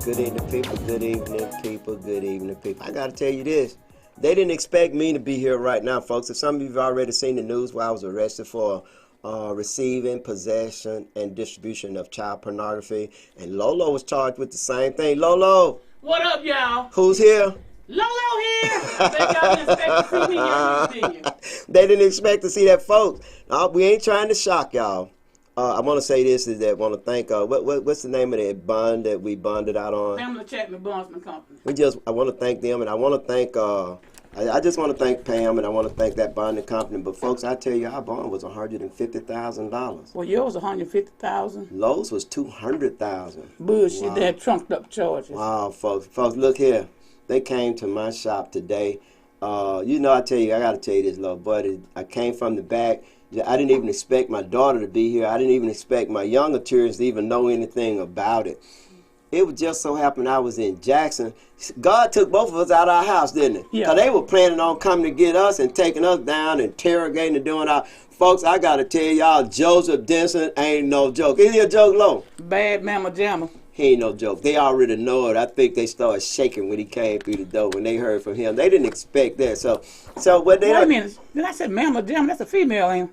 Good evening, people. Good evening, people. Good evening, people. I got to tell you this. They didn't expect me to be here right now, folks. If some of you have already seen the news where I was arrested for receiving, possession, and distribution of child pornography. And Lolo was charged with the same thing. Lolo! What up, y'all? Who's here? Lolo here! I bet y'all didn't expect to see me here, did you? They didn't expect to see that, folks. We ain't trying to shock y'all. I want to say this is that I want to thank what's the name of that bond that we bonded out on? Pamela Chapman Bondsman Company. I want to thank them, and I want to thank I just want to thank Pam, and I want to thank that bonding company. But folks, I tell you, our bond was $150,000. Well, yours was $150,000. Lowe's was $200,000. Bullshit, Wow. they had trunked up charges. Wow, folks, look here. They came to my shop today. I tell you, I got to tell you this, little buddy. I came from the back. I didn't even expect my daughter to be here. I didn't even expect my younger children to even know anything about it. It would just so happen I was in Jackson. God took both of us out of our house, didn't he? Yeah. Because they were planning on coming to get us and taking us down, interrogating and doing our... Folks, I got to tell y'all, Joseph Denson ain't no joke. Is he a joke, Lo? Bad Mama Jamma. He ain't no joke. They already know it. I think they started shaking when he came through the door when they heard from him. They didn't expect that. So what they... Wait a minute. Did I say Mama Jamma? That's a female, ain't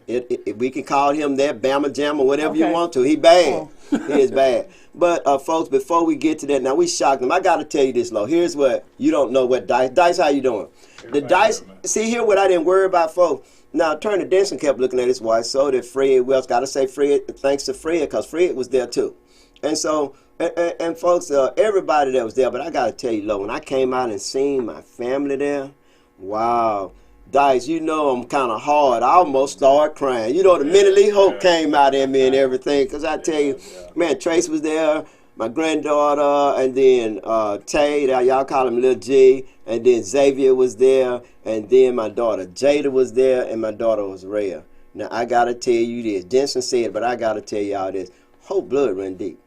it? We can call him that, Bama Jam, or whatever you Okay. want to. He bad. Oh. He is bad. But, folks, before we get to that, now we shocked them. I got to tell you this, Lo. Here's what you don't know what Dice. Dice, how you doing? The Dice, see here what I didn't worry about, folks. Now, Attorney Denson kept looking at his wife, so did Fred. We else got to say Fred, thanks to Fred, because Fred was there too. And so, and folks, everybody that was there, but I got to tell you, Lo, when I came out and seen my family there, wow. Dice, you know I'm kind of hard. I almost started crying. You know, the minute Lee Hope came out in me and everything, because I tell you, man, Trace was there, my granddaughter, and then Tay, y'all call him Lil G, and then Xavier was there, and then my daughter Jada was there, and my daughter was Rhea. Now, I got to tell you this. Jensen said it, but I got to tell y'all this. Hope blood run deep.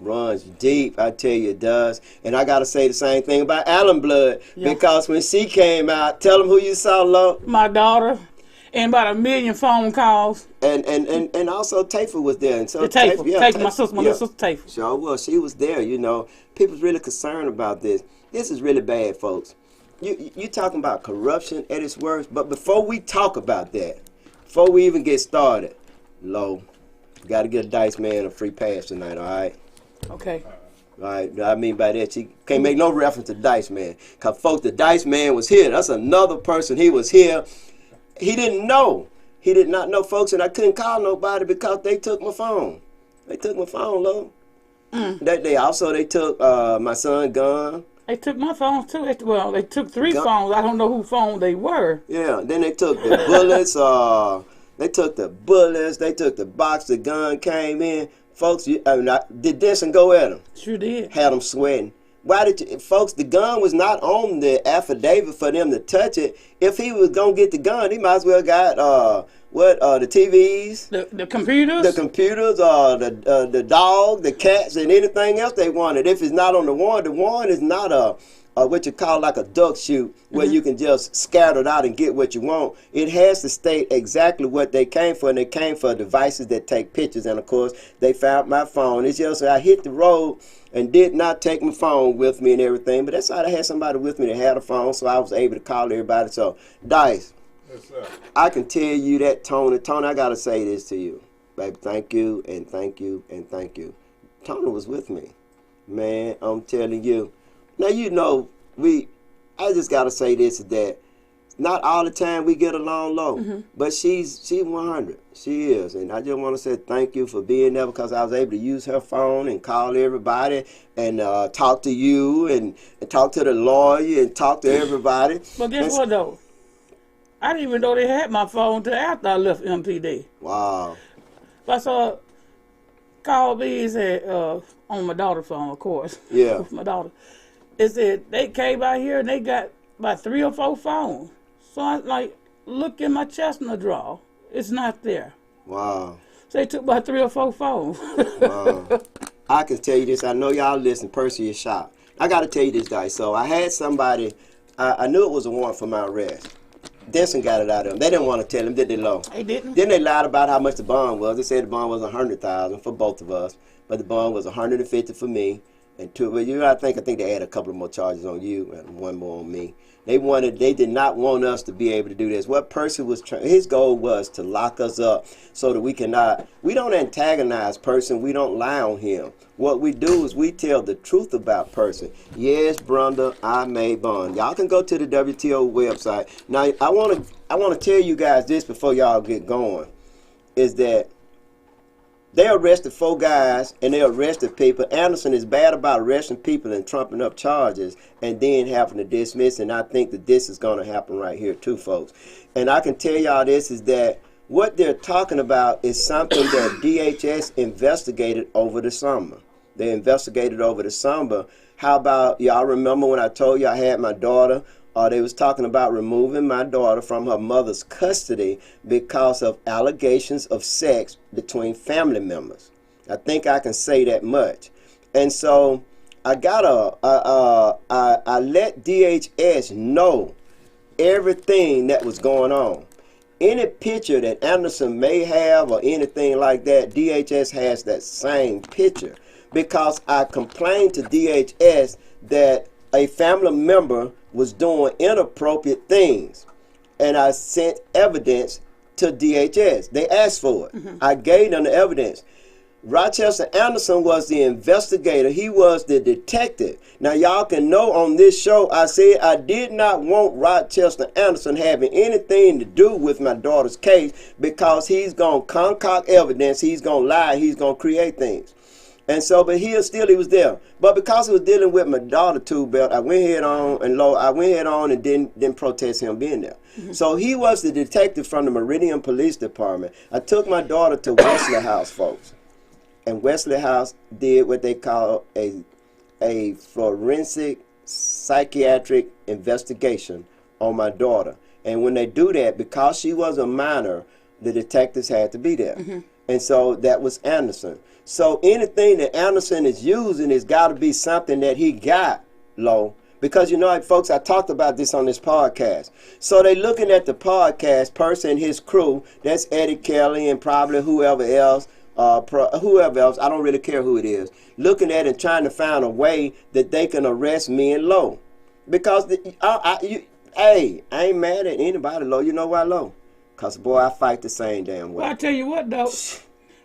Runs deep, I tell you it does. And I got to say the same thing about Allen Blood, because when she came out, tell them who you saw, Lo. My daughter. And about 1 million phone calls. And also Tafer was there. And so The Tafer. Tafer, my sister, my little sister Tafer. Sure was. She was there, you know. People's really concerned about this. This is really bad, folks. You talking about corruption at its worst, but before we talk about that, before we even get started, Lo, got to get a Dice Man a free pass tonight, all right? Okay. All right, I mean by that, she can't make no reference to Dice Man. Because, folks, the Dice Man was here. That's another person. He was here. He didn't know. He did not know, folks, and I couldn't call nobody because they took my phone. They took my phone, Lo. They took my son gun. They took my phones, too. They took 3 phones. I don't know whose phone they were. Yeah, then they took the bullets. They took the bullets. They took the box. The gun came in. Folks, did Denson go at him? Sure did. Had them sweating. Why did you, folks, the gun was not on the affidavit for them to touch it. If he was going to get the gun, he might as well got, the TVs? The computers? The computers, the dog, the cats, and anything else they wanted. If it's not on the warrant is not what you call like a duck shoot where you can just scatter it out and get what you want. It has to state exactly what they came for, and they came for devices that take pictures. And, of course, they found my phone. It's just I hit the road and did not take my phone with me and everything. But that's how I had somebody with me that had a phone, so I was able to call everybody. So, Dice, yes, sir. I can tell you that, Tony, I got to say this to you. Baby, thank you and thank you and thank you. Tony was with me. Man, I'm telling you. Now, you know, I just got to say this, that not all the time we get along, Low, but she's 100. She is. And I just want to say thank you for being there, because I was able to use her phone and call everybody and talk to you and talk to the lawyer and talk to everybody. But guess what, though? I didn't even know they had my phone until after I left MPD. Wow. But I saw called me and said, on my daughter's phone, of course. Yeah. My daughter. It said they came out here and they got about 3 or 4 phones. So I look in my chestnut drawer. It's not there. Wow. So they took about 3 or 4 phones. Wow. I can tell you this. I know y'all listen, Percy is shocked. I got to tell you this, guys. So I had somebody, I knew it was a warrant for my arrest. Denson got it out of them. They didn't want to tell him, did they, Lo? They didn't. Then they lied about how much the bond was. They said the bond was $100,000 for both of us, but the bond was $150 for me and 2, but I think they had a couple of more charges on you and 1 more on me. They did not want us to be able to do this. What Percy was his goal was to lock us up so that we don't antagonize Person. We don't lie on him. What we do is we tell the truth about Person. Yes, Brenda, I made bond. Y'all can go to the WTO website. Now, I want to tell you guys this before y'all get going, is that they arrested 4 guys and they arrested people. Anderson is bad about arresting people and trumping up charges and then having to dismiss. And I think that this is going to happen right here too, folks. And I can tell y'all this is that what they're talking about is something that DHS investigated over the summer. They investigated over the summer. How about, y'all remember when I told you I had my daughter? They was talking about removing my daughter from her mother's custody because of allegations of sex between family members. I think I can say that much. And so I let DHS know everything that was going on. Any picture that Anderson may have or anything like that, DHS has that same picture, because I complained to DHS that a family member was doing inappropriate things, and I sent evidence to DHS. They asked for it. I gave them the evidence. Rochester Anderson was the investigator. He was the detective. Now, y'all can know on this show, I said I did not want Rochester Anderson having anything to do with my daughter's case, because he's going to concoct evidence, he's going to lie, he's going to create things. And so, but he was there. But because he was dealing with my daughter too, Belt, I went head on and didn't protest him being there. So he was the detective from the Meridian Police Department. I took my daughter to Wesley House, folks. And Wesley House did what they call a forensic psychiatric investigation on my daughter. And when they do that, because she was a minor, the detectives had to be there. And so that was Anderson. So anything that Anderson is using has got to be something that he got low. Because, folks, I talked about this on this podcast. So they looking at the podcast, Person and his crew, that's Eddie Kelly and probably whoever else, I don't really care who it is, looking at it and trying to find a way that they can arrest me and Low. Because, I ain't mad at anybody, Low. You know why, Low? Because, boy, I fight the same damn way. Well, I tell you what, though.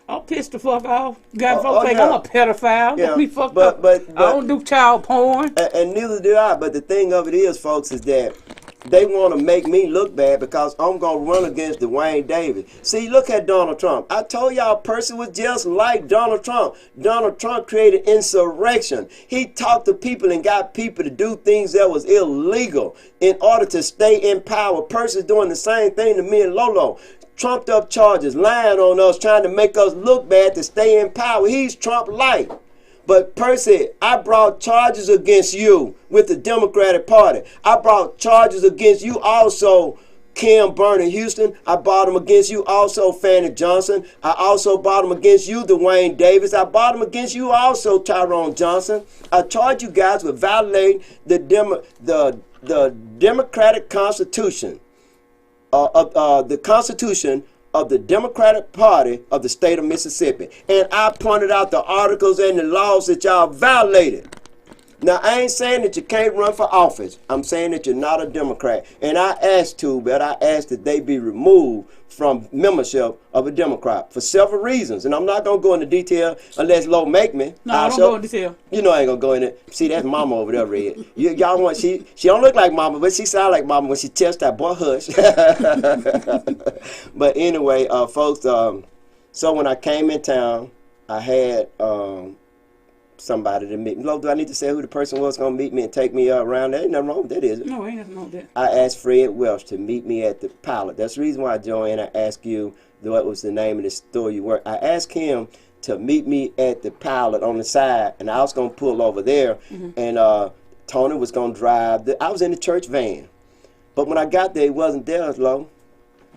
I'll piss the fuck off. Folks think I'm a pedophile. Yeah. Get me fucked up. But I don't do child porn. And neither do I. But the thing of it is, folks, is that they want to make me look bad because I'm going to run against Dwayne Davis. See, look at Donald Trump. I told y'all Person was just like Donald Trump. Donald Trump created insurrection. He talked to people and got people to do things that was illegal in order to stay in power. Person's doing the same thing to me and Lolo. Trumped up charges, lying on us, trying to make us look bad to stay in power. He's Trump-like. But Percy, I brought charges against you with the Democratic Party. I brought charges against you also, Kim Byrne in Houston. I brought them against you also, Fannie Johnson. I also brought them against you, Dwayne Davis. I brought them against you also, Tyrone Johnson. I charge you guys with violating the Democratic Constitution. The Constitution of the Democratic Party of the state of Mississippi. And I pointed out the articles and the laws that y'all violated. Now, I ain't saying that you can't run for office. I'm saying that you're not a Democrat. And I asked that they be removed from membership of a Democrat for several reasons. And I'm not going to go into detail unless Lo make me. No, I don't go into detail. You know I ain't going to go in it. See, that's Mama over there, Red. Y'all want, she don't look like Mama, but she sound like Mama when she tells that boy hush. But anyway, folks, so when I came in town, I had somebody to meet me. Lo, do I need to say who the person was going to meet me and take me around? There ain't nothing wrong with that, is it? No, ain't nothing wrong with that. I asked Fred Welch to meet me at the Pilot. That's the reason why, Joanne, I asked you what was the name of the store you work. I asked him to meet me at the Pilot on the side, and I was going to pull over there, and Tony was going to drive. I was in the church van. But when I got there, he wasn't there, Lo.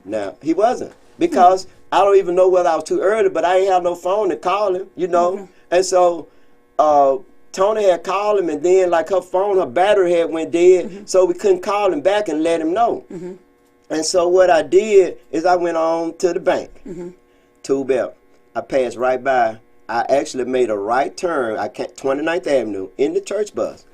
Now, he wasn't. Because I don't even know whether I was too early, but I ain't have no phone to call him, And so Tony had called him, and then like her phone, her battery had went dead, so we couldn't call him back and let him know. And so what I did is I went on to the bank, Tool Belt. I passed right by. I actually made a right turn. I came 29th Avenue in the church bus,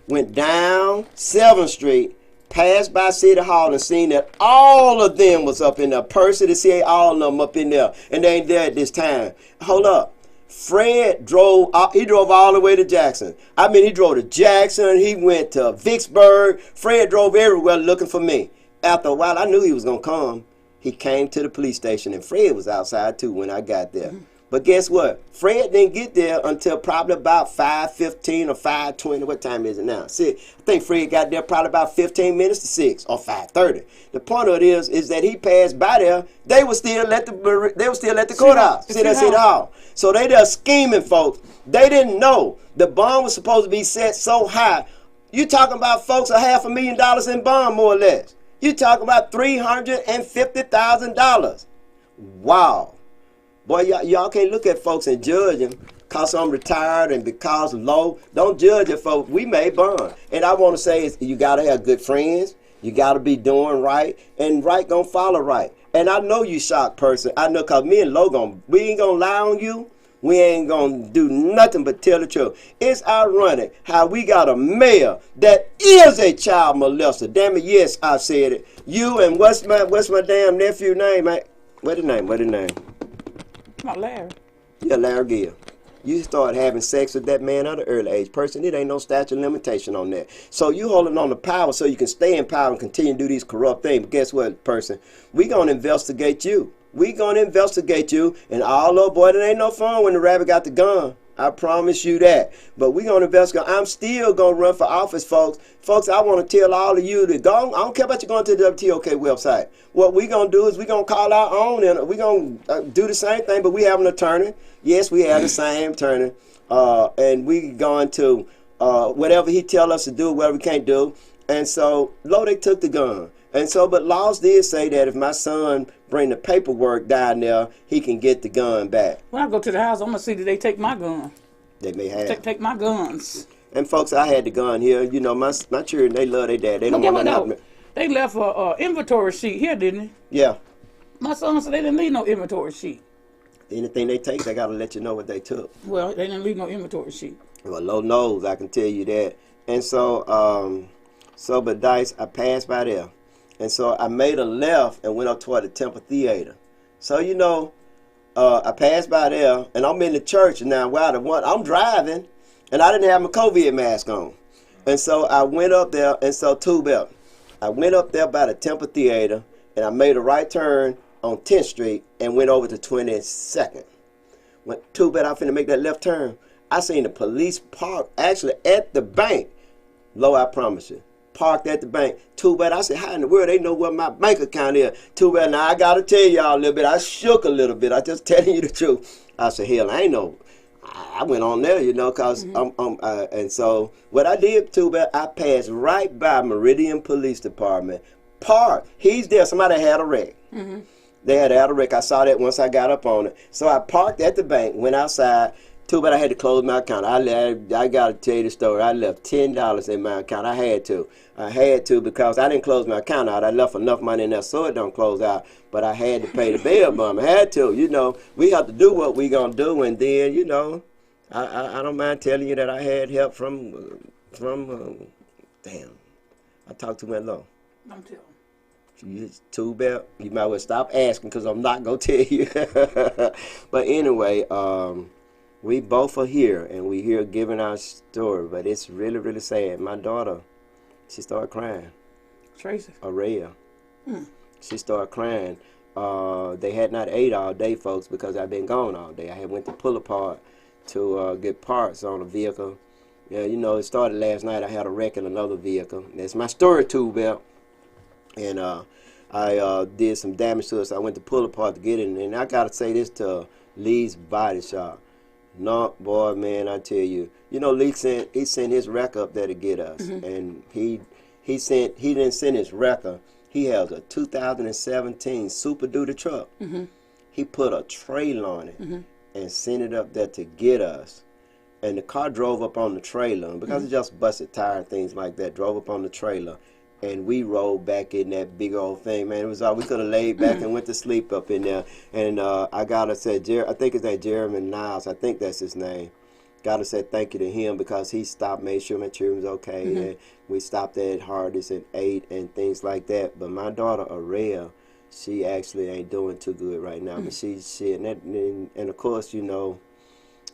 went down 7th Street, passed by City Hall and seen that all of them was up in there. Percy, the CA, all of them up in there, and they ain't there at this time. Hold up. Fred drove all the way to Jackson. I mean, he drove to Jackson. He went to Vicksburg. Fred drove everywhere looking for me. After a while, I knew he was going to come. He came to the police station, and Fred was outside, too, when I got there. But guess what? Fred didn't get there until probably about 5:15 or 5:20. What time is it now? 6. I think Fred got there probably about 15 minutes to 6 or 5:30. The point of it is that he passed by there. They were still at the courthouse, City Hall. So they just scheming, folks. They didn't know the bond was supposed to be set so high. You talking about folks $500,000 in bond, more or less. You talking about $350,000. Wow. Boy, y'all can't look at folks and judge them because I'm retired and because low. Don't judge it, folks. We made bond. And I want to say is you got to have good friends. You got to be doing right. And right going to follow right. And I know you shocked person. I know because me and Logan, we ain't going to lie on you. We ain't going to do nothing but tell the truth. It's ironic how we got a mayor that is a child molester. Damn it, yes, I said it. You and what's my damn nephew name, man? What his name? Not Larry. Yeah, Larry Gill. You start having sex with that man at an early age. Person, it ain't no statute of limitation on that. So you holding on to power so you can stay in power and continue to do these corrupt things. But guess what, person? We going to investigate you. We going to investigate you. And although, boy, it ain't no fun when the rabbit got the gun. I promise you that. But we going to investigate. I'm still going to run for office, folks. Folks, I want to tell all of you to go. I don't care about you going to the WTOK website. What we going to do is we going to call our own, and we going to do the same thing, but we have an attorney. Yes, we have the same attorney. And we going to, whatever he tell us to do, whatever we can't do. And so, they took the gun. And so, but laws did say that if my son bring the paperwork down there, he can get the gun back. When I go to the house, I'm going to see that they take my gun. They may have. Take my guns. And folks, I had the gun here. You know, my children, they love their dad. They don't want nothing. They left a inventory sheet here, didn't they? Yeah. My son said they didn't leave no inventory sheet. Anything they take, they got to let you know what they took. Well, they didn't leave no inventory sheet. Well, low nose, I can tell you that. And so, but Dice, I passed by there. And so I made a left and went up toward the Temple Theater. So, you know, I passed by there, and I'm in the church now. Wow, I'm driving, and I didn't have my COVID mask on. And so I went up there, and so I went up there by the Temple Theater, and I made a right turn on 10th Street and went over to 22nd. When I'm finna make that left turn, I seen the police park actually at the bank. I promise you. Parked at the bank. Too bad. I said, how in the world they know what my bank account is? Too bad. Now I gotta tell y'all a little bit. I shook a little bit. I just telling you the truth. I said, hell, I ain't know. I went on there, you know, cause and so what I did, too bad, I passed right by Meridian Police Department. Parked. He's there. Somebody had a wreck. They had a wreck. I saw that once I got up on it. So I parked at the bank, went outside. Too bad I had to close my account. I got to tell you the story. I left $10 in my account. I had to because I didn't close my account out. I left enough money in there so it don't close out. But I had to pay the bill, bum. I had to. You know, we have to do what we going to do. And then, you know, I don't mind telling you that I had help from damn. I talked too much low. Don't tell. Too bad. You might well stop asking because I'm not going to tell you. But anyway, we both are here, and we here giving our story, but it's really, really sad. My daughter, she started crying. Tracy? Araya. She started crying. They had not ate all day, folks, because I've been gone all day. I had went to pull apart to get parts on a vehicle. Yeah, you know, it started last night. I had a wreck in another vehicle. That's my story, too, Bill. And I did some damage to it, so I went to pull apart to get it. And I got to say this to Lee's Body Shop. No, boy, man, I tell you. You know, Lee sent his wreck up there to get us. And he didn't send his wrecker. He has a 2017 Super Duty truck. He put a trailer on it and sent it up there to get us. And the car drove up on the trailer. And because it just busted tire and things like that, drove up on the trailer and we rolled back in that big old thing, man. It was all we could have laid back and went to sleep up in there. And I gotta say, I think his name Jeremy Niles. I think that's his name. Gotta say thank you to him because he stopped, made sure my children was okay. And we stopped at Hardest and ate and things like that. But my daughter Araya, she actually ain't doing too good right now. But and of course, you know,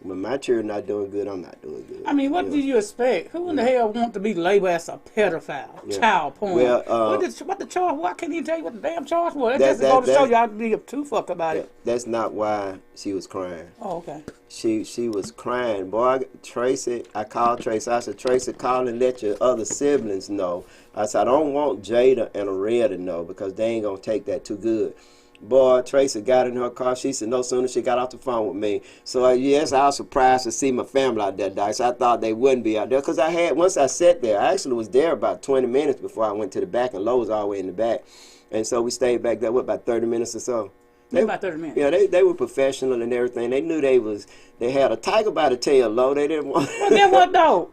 when my children not doing good, I'm not doing good. I mean, what do you expect? Who in the hell want to be labeled as a pedophile, child porn? Well, what the charge? Why can't he tell you what the damn charge was? That's just go to show y'all be too fuck about it. That's not why she was crying. Oh, okay. She was crying. Boy, Tracy, I called Tracy. I said, Tracy, call and let your other siblings know. I said, I don't want Jada and Araya to know because they ain't going to take that too good. Boy, Tracy got in her car. She said no sooner she got off the phone with me. So, yes, I was surprised to see my family out there, Dice. I thought they wouldn't be out there because once I sat there, I actually was there about 20 minutes before I went to the back, and Lo was all the way in the back. And so we stayed back there, about 30 minutes or so. About 30 minutes. Yeah, they were professional and everything. They knew they had a tiger by the tail, Lo. They didn't want. Well, then what though?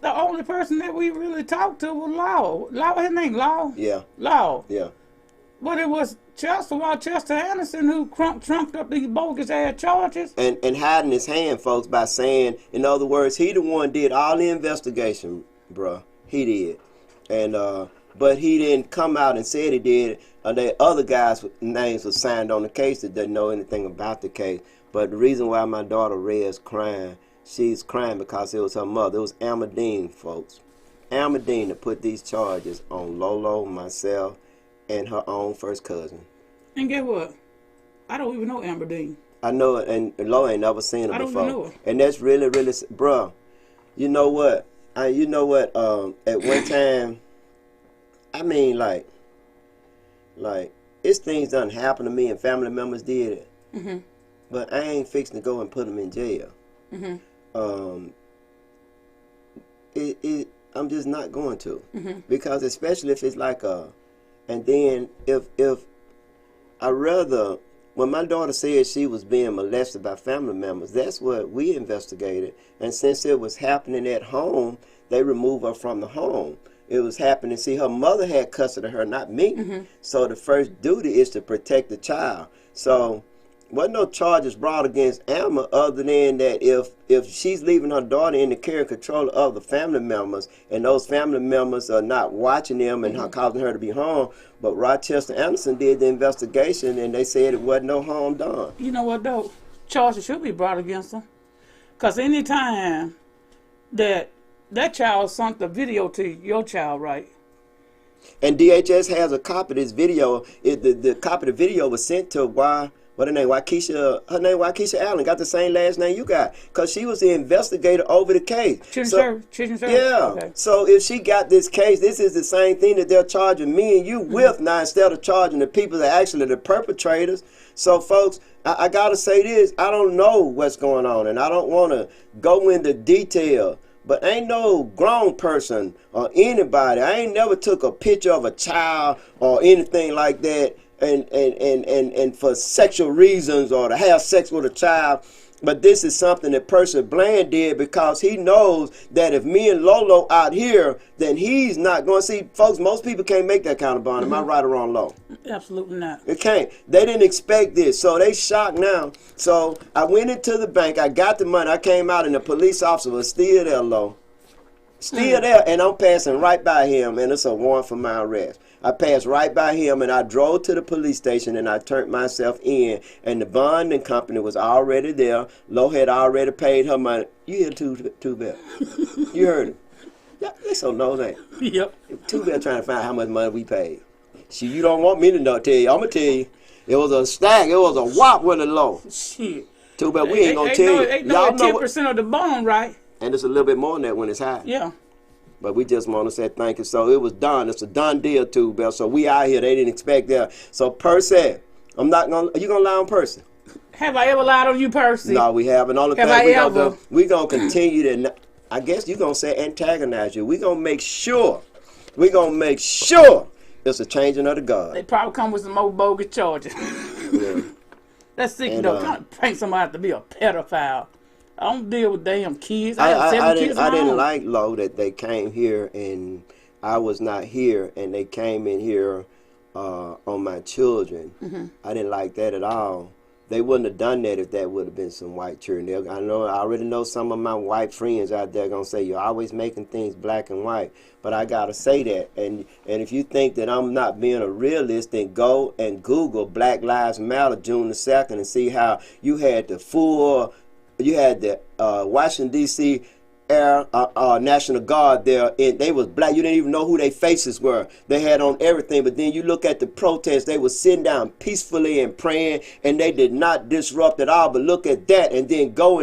The only person that we really talked to was Law. Law, his name Law. Yeah. Law. Yeah. But it was Chester Anderson who trumped up these bogus ass charges. And hiding his hand, folks, by saying, in other words, he the one did all the investigation, bruh. He did. And but he didn't come out and said he did. The other guys' names were signed on the case that didn't know anything about the case. But the reason why my daughter Red is crying, she's crying because it was her mother. It was Amadine, folks. Amadine to put these charges on Lolo, myself, and her own first cousin. And guess what? I don't even know Amber Dean. I know it, and Lo ain't never seen her before. I don't even know her. And that's really, really, bruh, you know what? At one time, I mean, like, it's things done happened to me and family members did it. Mm-hmm. But I ain't fixing to go and put them in jail. Mm-hmm. I'm just not going to. Mm-hmm. Because especially if it's like and then if I rather, when my daughter said she was being molested by family members, that's what we investigated. And since it was happening at home, they removed her from the home. It was happening. See, her mother had custody of her, not me. Mm-hmm. So the first duty is to protect the child. So wasn't no charges brought against Alma other than that if she's leaving her daughter in the care and control of the family members, and those family members are not watching them and causing her to be harmed. But Rochester Anderson did the investigation, and they said it wasn't no harm done. You know what, though? Charges should be brought against them. Because any time that child sent the video to your child, right? And DHS has a copy of this video. The copy of the video was sent to her name Waukesha Allen, got the same last name you got, because she was the investigator over the case. Children's Service? Yeah. Okay. So if she got this case, this is the same thing that they're charging me and you with now, instead of charging the people that are actually the perpetrators. So, folks, I got to say this. I don't know what's going on, and I don't want to go into detail. But ain't no grown person or anybody, I ain't never took a picture of a child or anything like that and for sexual reasons or to have sex with a child. But this is something that Percy Bland did because he knows that if me and Lolo out here, then he's not going to see. Folks, most people can't make that kind of bond. Am I right or wrong, Lo? Absolutely not. It can't. They didn't expect this, so they shocked now. So I went into the bank. I got the money. I came out, and the police officer was still there, Lo. Still there, and I'm passing right by him, and it's a warrant for my arrest. I passed right by him, and I drove to the police station, and I turned myself in, and the bonding company was already there. Lo had already paid her money. You hear Two Bell? You heard him? Yeah, they so nosy. Yep. Two Bell trying to find how much money we paid. See, you don't want me to tell you. I'm going to tell you. It was a stack. It was a whop with a low. Shit. Two Bell, we ain't going to tell you. Ain't no 10% of the bond, right? And it's a little bit more than that when it's high. Yeah. But we just want to say thank you. So it was done. It's a done deal, too, Bell. So we out here. They didn't expect that. So Percy, I'm not going to... Are you going to lie on Percy? Have I ever lied on you, Percy? No, we haven't. Only have thing I ever? We're going to continue to... I guess you're going to say antagonize you. We're going to make sure. We're going to make sure it's a changing of the guard. They probably come with some more bogus charges. Yeah. That's sick, though. Trying to paint somebody to be a pedophile. I don't deal with damn kids. I have 7 kids. I didn't like Lo that they came here and I was not here and they came in here on my children. I didn't like that at all. They wouldn't have done that if that would have been some white children. I already know some of my white friends out there gonna say you're always making things black and white, but I gotta say that. And if you think that I'm not being a realist, then go and Google Black Lives Matter June the 2nd and see how you had the Washington D.C. Air National Guard there, and they was black. You didn't even know who their faces were. They had on everything, but then you look at the protests, they were sitting down peacefully and praying, and they did not disrupt at all. But look at that, and then go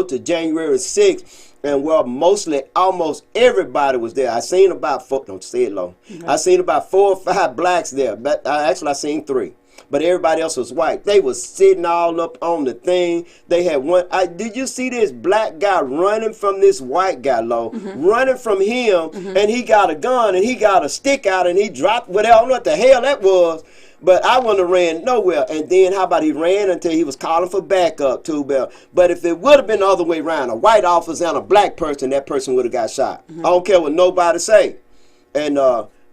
to January 6th, and where mostly almost everybody was there. I seen about don't say it low. I seen about 4 or 5 blacks there, but actually I seen 3. But everybody else was white. They was sitting all up on the thing. They had one. Did you see this black guy running from this white guy, Lo? Running from him, and he got a gun, and he got a stick out, and he dropped whatever. I don't know what the hell that was, but I wouldn't have ran nowhere. And then how about he ran until he was calling for backup, too, Bill? But if it would have been the other way around, a white officer and a black person, that person would have got shot. I don't care what nobody say. And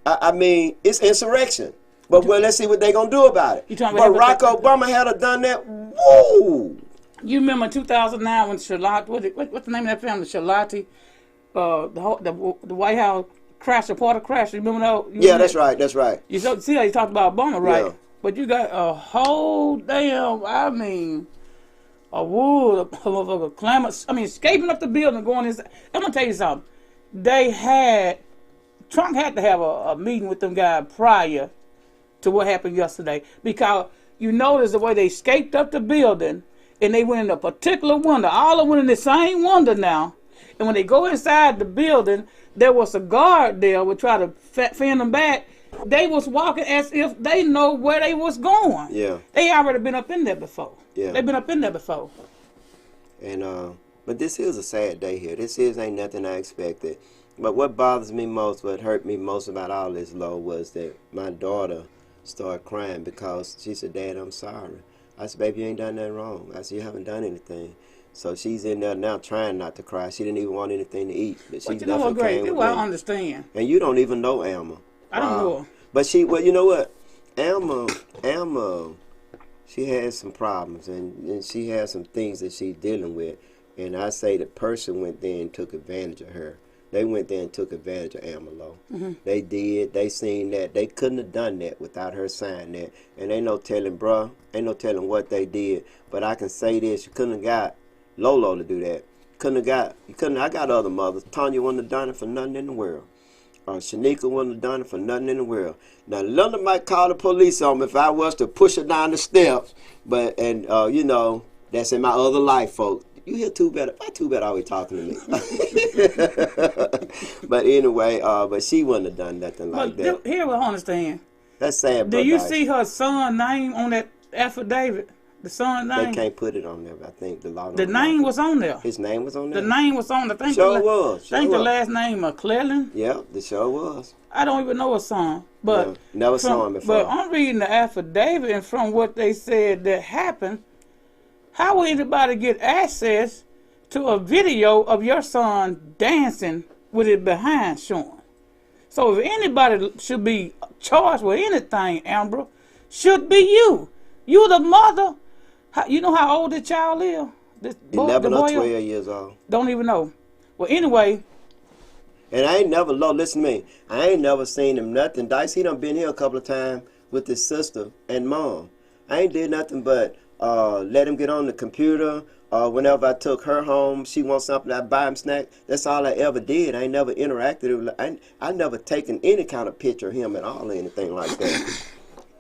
I mean, it's insurrection. But well, let's see what they gonna do about it. But Barack Obama had done that. Whoa! You remember 2009 when Charlotte? What's the name of that family? Charlotte, the White House crash, the Porter crash. You remember that? Yeah, that's right. That's right. You see how you talked about Obama, right? Yeah. But you got a whole damn. I mean, a wood of a climate. I mean, escaping up the building, going inside. I'm gonna tell you something. Trump had to have a meeting with them guys prior to what happened yesterday, because you notice the way they escaped up the building and they went in a particular window. All of them went in the same window now. And when they go inside the building, there was a guard there would try to fend them back. They was walking as if they know where they was going. Yeah. They already been up in there before. Yeah. They've been up in there before. And but this is a sad day here. This ain't nothing I expected. But what bothers me most, what hurt me most about all this, Lo, was that my daughter started crying because she said, "Dad, I'm sorry." I said, "Baby, you ain't done nothing wrong." I said, "You haven't done anything." So she's in there now trying not to cry. She didn't even want anything to eat. But she definitely came with me. I understand. And you don't even know Alma. I don't know her. But you know what? Alma, she has some problems, and she has some things that she's dealing with. And I say the person went there and took advantage of her. They went there and took advantage of Amalo. They did. They seen that. They couldn't have done that without her signing that. And ain't no telling, bruh. Ain't no telling what they did. But I can say this. You couldn't have got Lolo to do that. I got other mothers. Tanya wouldn't have done it for nothing in the world. Shanika wouldn't have done it for nothing in the world. Now, London might call the police on me if I was to push her down the steps. But, you know, that's in my other life, folks. You hear Too Bad? Why Too Bad always talking to me? But anyway, but she wouldn't have done nothing like that. Here we understand. That's sad. Do you see her son's name on that affidavit? The son's name? They can't put it on there. I think the law. The name was on there. His name was on there. The name was on there. Sure was. The last name McClellan. Yeah, the show was. I don't even know a song, but yeah, never saw him before. But I'm reading the affidavit, and from what they said that happened. How will anybody get access to a video of your son dancing with it behind showing? So if anybody should be charged with anything, Amber, should be you. You the mother. You know how old the child is? 11 or 12 years old. Don't even know. Well, anyway. And I ain't never, listen to me, I ain't never seen him nothing. Dice, he done been here a couple of times with his sister and mom. I ain't did nothing but let him get on the computer. Whenever I took her home, she wants something, I buy him snack. That's all I ever did. I ain't never interacted. I never taken any kind of picture of him at all or anything like that.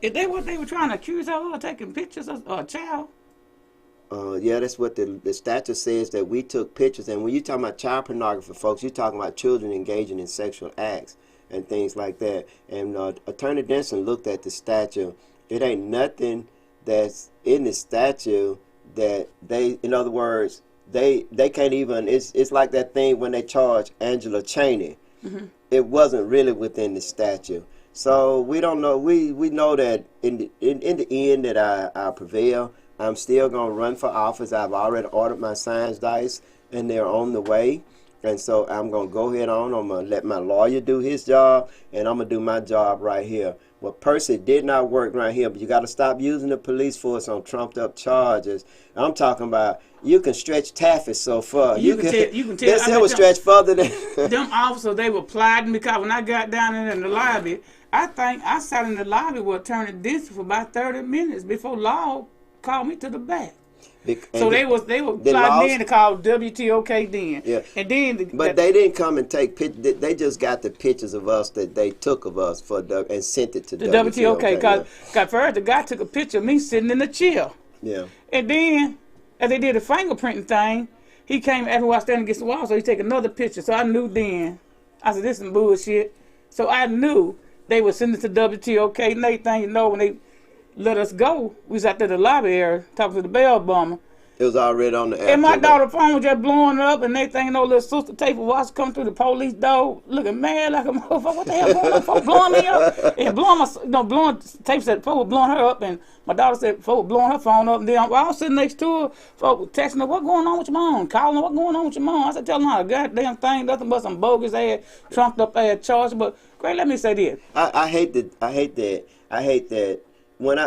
Is that what they were trying to accuse her of, taking pictures of a child? Yeah, that's what the statute says, that we took pictures. And when you're talking about child pornography, folks, you're talking about children engaging in sexual acts and things like that. And Attorney Denson looked at the statute. It ain't nothing that's in the statute that they, in other words, they can't even, it's like that thing when they charged Angela Chaney. It wasn't really within the statute. So we don't know, we know that in the end that I prevail. I'm still going to run for office. I've already ordered my signs, Dice, and they're on the way. And so I'm going to go ahead on. I'm going to let my lawyer do his job, and I'm going to do my job right here. Well, Percy did not work right here, but you got to stop using the police force on trumped up charges. I'm talking about you can stretch Taffy so far. You can tell. This will stretch further than them officers. They were plotting because when I got down in the lobby, I think I sat in the lobby with Attorney Denson for about 30 minutes before law called me to the back. So they were plotting in to call WTOK then. Yeah. And then but they didn't come and take pictures. They just got the pictures of us that they took of us and sent it to the WTOK. Because first the guy took a picture of me sitting in the chair. Yeah. And then as they did the fingerprinting thing, he came after I was standing against the wall, so he take another picture. So I knew then. I said, this is some bullshit. So I knew they would send it to WTOK, and they think, you know, when they let us go, we was out there in the lobby area talking to the bell bomber. It was already on the app. And my daughter's phone was just blowing up, and they think, you know, little sister tape of watch come through the police door, looking mad like a motherfucker. What the hell going on? Folks blowing me up, and blowing tapes that folks were blowing her up, and my daughter said folks were blowing her phone up, and then I was sitting next to her, folks were texting her, what going on with your mom? Calling her, what going on with your mom? I said, tell her not a goddamn thing, nothing but some bogus ass, trumped up ass charges. But great, let me say this. I hate that when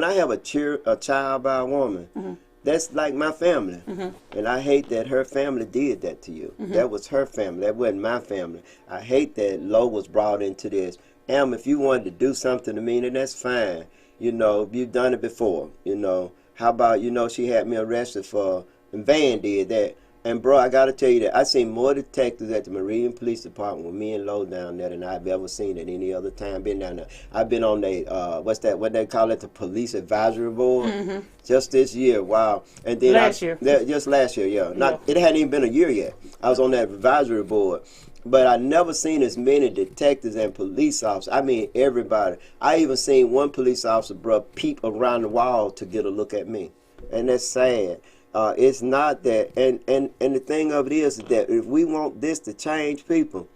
I have a child by a woman. Mm-hmm. That's like my family. Mm-hmm. And I hate that her family did that to you. Mm-hmm. That was her family. That wasn't my family. I hate that Lo was brought into this. If you wanted to do something to me, then that's fine. You know, you've done it before. You know, how about, you know, she had me arrested for, and Van did that. And, bro, I got to tell you that I seen more detectives at the Marine Police Department with me and Lo down there than I've ever seen at any other time. Been down there. I've been on what they call it, the Police Advisory Board, just this year. Wow. And then just last year, yeah. It hadn't even been a year yet. I was on that advisory board. But I never seen as many detectives and police officers. I mean, everybody. I even seen one police officer, bro, peep around the wall to get a look at me. And that's sad. It's not that, and the thing of it is that if we want this to change people,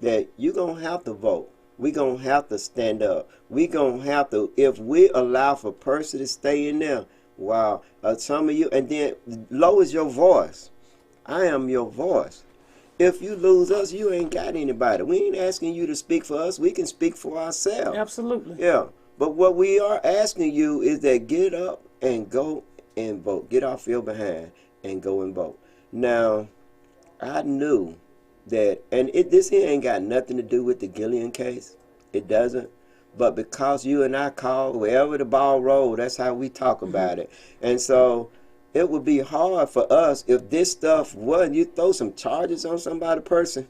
that you're going to have to vote. We're going to have to stand up. We're going to have to, if we allow for Percy to stay in there, wow, some of you, and then lower your voice. I am your voice. If you lose us, you ain't got anybody. We ain't asking you to speak for us. We can speak for ourselves. Absolutely. Yeah. But what we are asking you is that get up and go and vote. Get off your behind and go and vote. Now, I knew that, and this here ain't got nothing to do with the Gillian case. It doesn't. But because you and I called, wherever the ball rolled, that's how we talk about it. And so it would be hard for us if this stuff wasn't, you throw some charges on somebody person.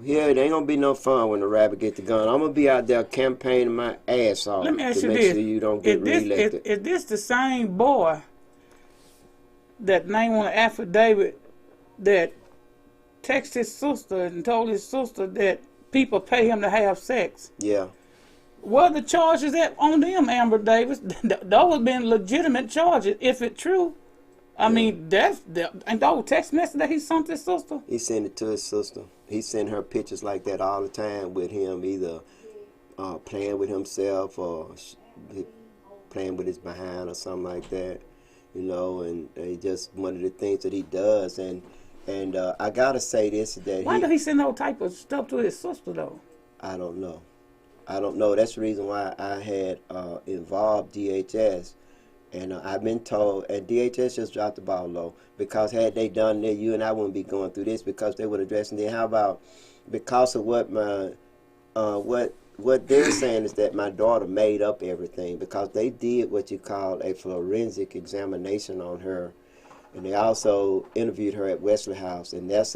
Yeah, it ain't going to be no fun when the rabbit get the gun. I'm going to be out there campaigning my ass off. Let me ask to you make this. Sure you don't get reelected. Is this the same boy that named on the affidavit that texted his sister and told his sister that people pay him to have sex? Yeah. What are the charges that on them, Amber Davis? Those have been legitimate charges, if it's true. I mean, that's the old text message that he sent to his sister. He sent it to his sister. He sent her pictures like that all the time with him, either playing with himself or playing with his behind or something like that, you know. And it's just one of the things that he does. And I gotta say this that why did he send all type of stuff to his sister though? I don't know. That's the reason why I had involved DHS. And I've been told, and DHS just dropped the ball low, because had they done that, you and I wouldn't be going through this, because they would address it. Then how about, because of what what they're saying is that my daughter made up everything, because they did what you call a forensic examination on her, and they also interviewed her at Wesley House, and that's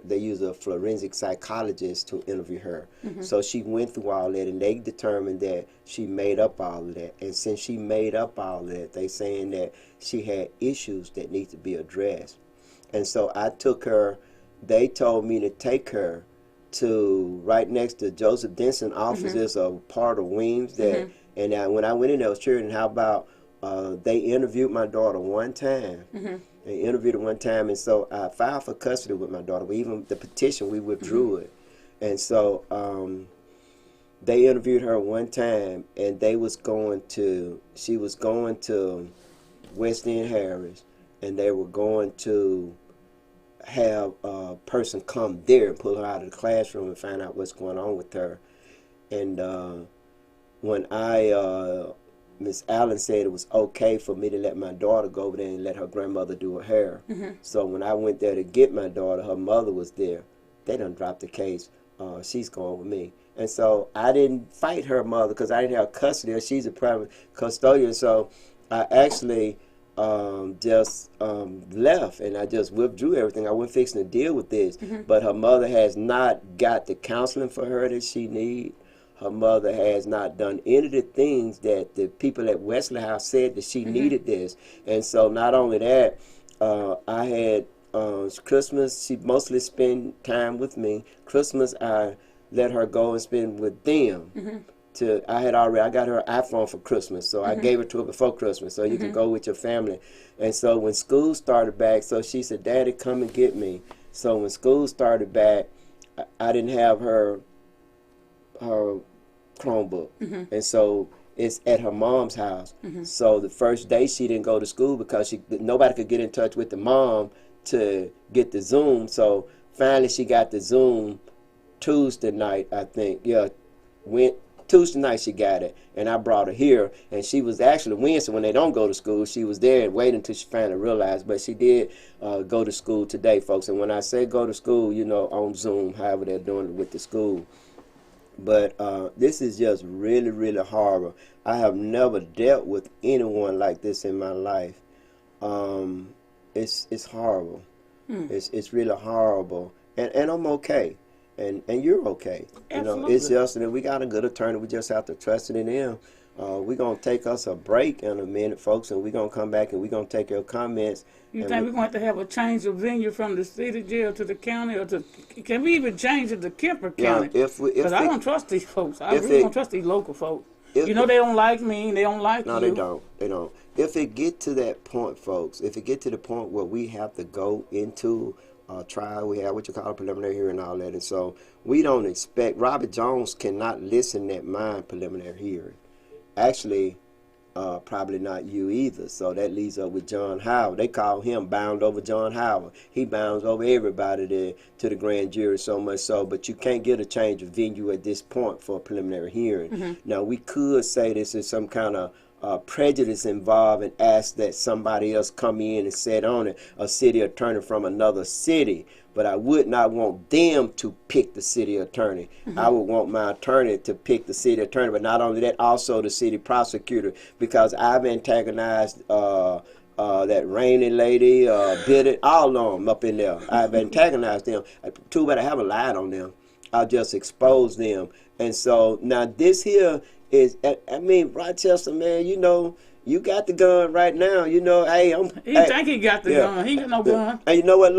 they use a forensic psychologist to interview her. Mm-hmm. So she went through all that, and they determined that she made up all of that. And since she made up all of that, they saying that she had issues that need to be addressed. And so I took her, they told me to take her to right next to Joseph Denson offices, mm-hmm. a part of Weems that, mm-hmm. and when I went in there, I was curious, and how about they interviewed my daughter one time. Mm-hmm. They interviewed her one time, and so I filed for custody with my daughter. The petition, we withdrew mm-hmm. it. And so they interviewed her one time, and she was going to West End Harris, and they were going to have a person come there and pull her out of the classroom and find out what's going on with her. And when Miss Allen said it was okay for me to let my daughter go over there and let her grandmother do her hair. So when I went there to get my daughter, her mother was there. They done dropped the case. She's going with me. And so I didn't fight her mother because I didn't have custody. She's a private custodian. So I actually just left, and I just withdrew everything. I wasn't fixing to deal with this. But her mother has not got the counseling for her that she needs. Her mother has not done any of the things that the people at Wesley House said that she needed this. And so not only that, I had Christmas, she mostly spent time with me. Christmas, I let her go and spend with them. I got her an iPhone for Christmas, so I gave it to her before Christmas, so you can go with your family. And so when school started back, so she said, Daddy, come and get me. So when school started back, I didn't have her Chromebook. And so it's at her mom's house. So the first day she didn't go to school because nobody could get in touch with the mom to get the Zoom. So finally she got the Zoom Tuesday night, I think. Yeah, Tuesday night she got it, and I brought her here, and she was actually Wednesday when they don't go to school. She was there and waiting until she finally realized, but she did go to school today, folks. And when I say go to school, you know, on Zoom, however they're doing it with the school. But this is just really, really horrible. I have never dealt with anyone like this in my life. It's horrible. It's really horrible, and I'm okay. And you're okay. Absolutely. You know, it's just that we got a good attorney. We just have to trust it in him. We're going to take us a break in a minute, folks, and we're going to come back and we're going to take your comments. You think we're going to have a change of venue from the city jail to the county, or can we even change it to Kemper County? Because I don't trust these folks. I really don't trust these local folks. You know, they don't like me, they don't like you. No, they don't. They don't. If it get to that point, folks, if it get to the point where we have to go into trial, we have what you call a preliminary hearing and all that, and so we don't expect Robert Jones cannot listen at my preliminary hearing. Actually, probably not you either. So that leaves up with John Howard. They call him bound over John Howard. He bounds over everybody there to the grand jury, so much so. But you can't get a change of venue at this point for a preliminary hearing. Now we could say this is some kind of prejudice involved and ask that somebody else come in and sit on it, a city attorney from another city. But I would not want them to pick the city attorney. I would want my attorney to pick the city attorney, but not only that, also the city prosecutor, because I've antagonized that Rainy lady, Biddet, all of them up in there. I've antagonized them. Too bad I haven't lied on them. I'll just expose them. And so now this here is, I mean, Rochester, man, you know, you got the gun right now. You know, hey, think he got the gun. He ain't got no gun. And you know what,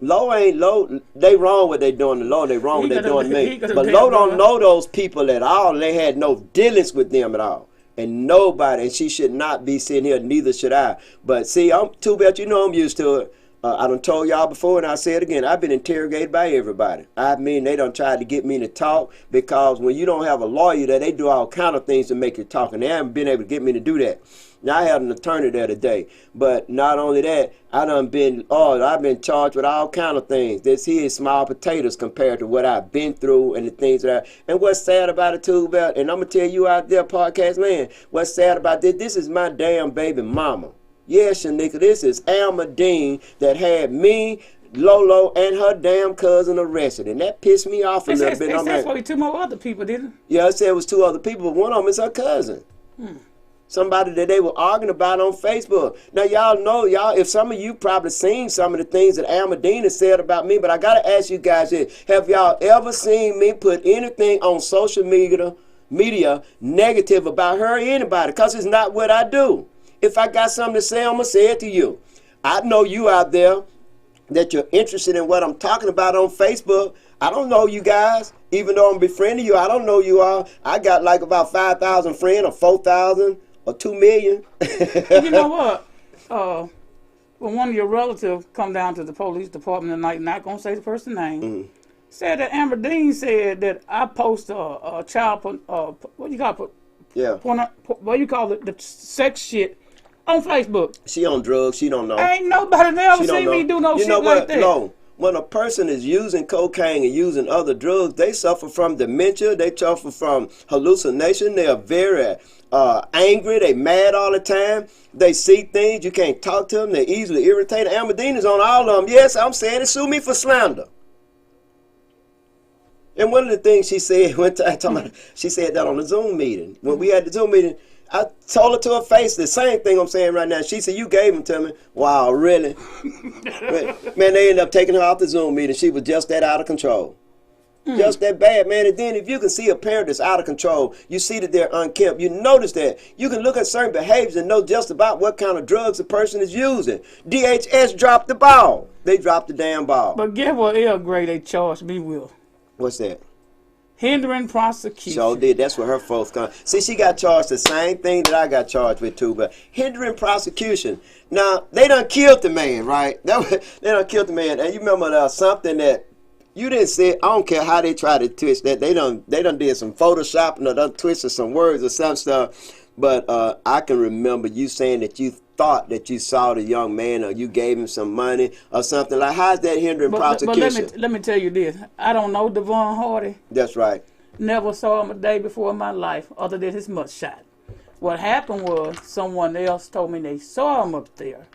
Low ain't Low. They wrong what they doing to Low. They wrong what they doing to me. But Low don't know those people at all. They had no dealings with them at all. And nobody. And she should not be sitting here. Neither should I. But see, I'm too bad. You know I'm used to it. I done told y'all before, and I say it again. I've been interrogated by everybody. I mean, they done tried to get me to talk, because when you don't have a lawyer there, they do all kind of things to make you talk, and they haven't been able to get me to do that. Now, I had an attorney there today, but not only that, I've been charged with all kind of things. This here is small potatoes compared to what I've been through and the things that and what's sad about it too, and I'm going to tell you out there, podcast land, what's sad about this is my damn baby mama. Yes, Shanika, this is Alma Dean that had me, Lolo, and her damn cousin arrested. And that pissed me off a little bit. They said probably 2 more other people, didn't it? Yeah, I said it was 2 other people, but one of them is her cousin. Somebody that they were arguing about on Facebook. Now, y'all know, if some of you probably seen some of the things that Alma Dean has said about me, but I got to ask you guys this. Have y'all ever seen me put anything on social media negative about her or anybody? Because it's not what I do. If I got something to say, I'm going to say it to you. I know you out there that you're interested in what I'm talking about on Facebook. I don't know you guys. Even though I'm befriending you, I don't know you all. I got like about 5,000 friends, or 4,000, or 2 million. You know what? When one of your relatives come down to the police department tonight, not going to say the person's name, said that Amber Dean said that I post a child, what do you call it? Yeah. What do you call it? The sex shit On Facebook. She on drugs. She don't know. Ain't nobody never seen me do no shit like that. No. When a person is using cocaine and using other drugs, they suffer from dementia. They suffer from hallucination. They are very angry. They mad all the time. They see things. You can't talk to them. They're easily irritated. Amadina's on all of them. Yes, I'm saying it. Sue me for slander. And one of the things she said one time, she said that on the Zoom meeting. When we had the Zoom meeting, I told her to her face the same thing I'm saying right now. She said, you gave them to me. Wow, really? Man, they ended up taking her off the Zoom meeting. She was just that out of control. Just that bad, man. And then if you can see a parent that's out of control, you see that they're unkempt. You notice that. You can look at certain behaviors and know just about what kind of drugs a person is using. DHS dropped the ball. They dropped the damn ball. But guess what L grade they charged me with? What's that? Hindering prosecution. So did. That's what her folks come. See, she got charged the same thing that I got charged with too, but hindering prosecution. Now, they done killed the man, right? They done killed the man. And you remember something that you didn't say, I don't care how they try to twist that. They done did some photoshopping or done twisted some words or some stuff. But I can remember you saying that you thought that you saw the young man or you gave him some money or something. Like, how's that hindering prosecution? But let me tell you this. I don't know Devon Hardy. That's right. Never saw him a day before in my life other than his mugshot. What happened was someone else told me they saw him up there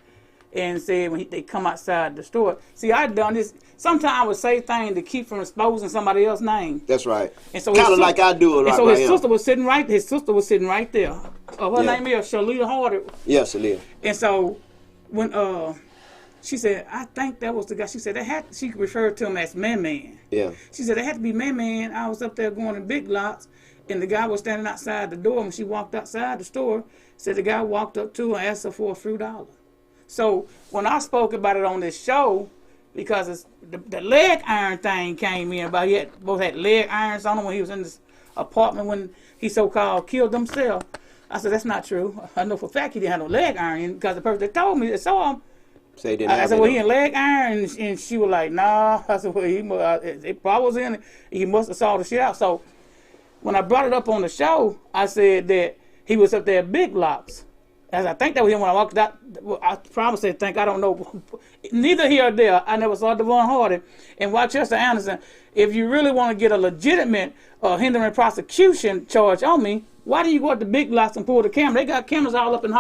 and said when they come outside the store. See, I done this. Sometimes I would say things to keep from exposing somebody else's name. That's right. And so kind of like I do it right. And so his sister was sitting right. His sister was sitting right there. Her name is Shalita Hardy. Yeah, Shalita. And so when she said, I think that was the guy. She said she referred to him as Man Man. Yeah. She said it had to be Man Man. I was up there going to Big Lots, and the guy was standing outside the door. When she walked outside the store, said the guy walked up to her and asked her for a few dollars. So when I spoke about it on this show, because the leg iron thing came in, about he both had leg irons on him when he was in this apartment when he so-called killed himself. I said, that's not true. I know for a fact he didn't have no leg iron because the person that told me that saw him, I said, well, he in leg iron? And she was like, nah. I said, well, it probably was in it. He must have saw the shit out. So when I brought it up on the show, I said that he was up there at Big Lots. As I think that was him when I walked out. I probably said, I don't know. Neither here or there. I never saw Devon Hardy. And Rochester Anderson, if you really want to get a legitimate hindering prosecution charge on me, why do you go up to Big Lots and pull the camera? They got cameras all up in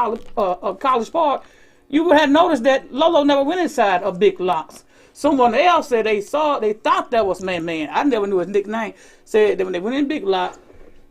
College Park. You would have noticed that Lolo never went inside of Big Lots. Someone else said they thought that was Man Man. I never knew his nickname. Said that when they went in Big Lots,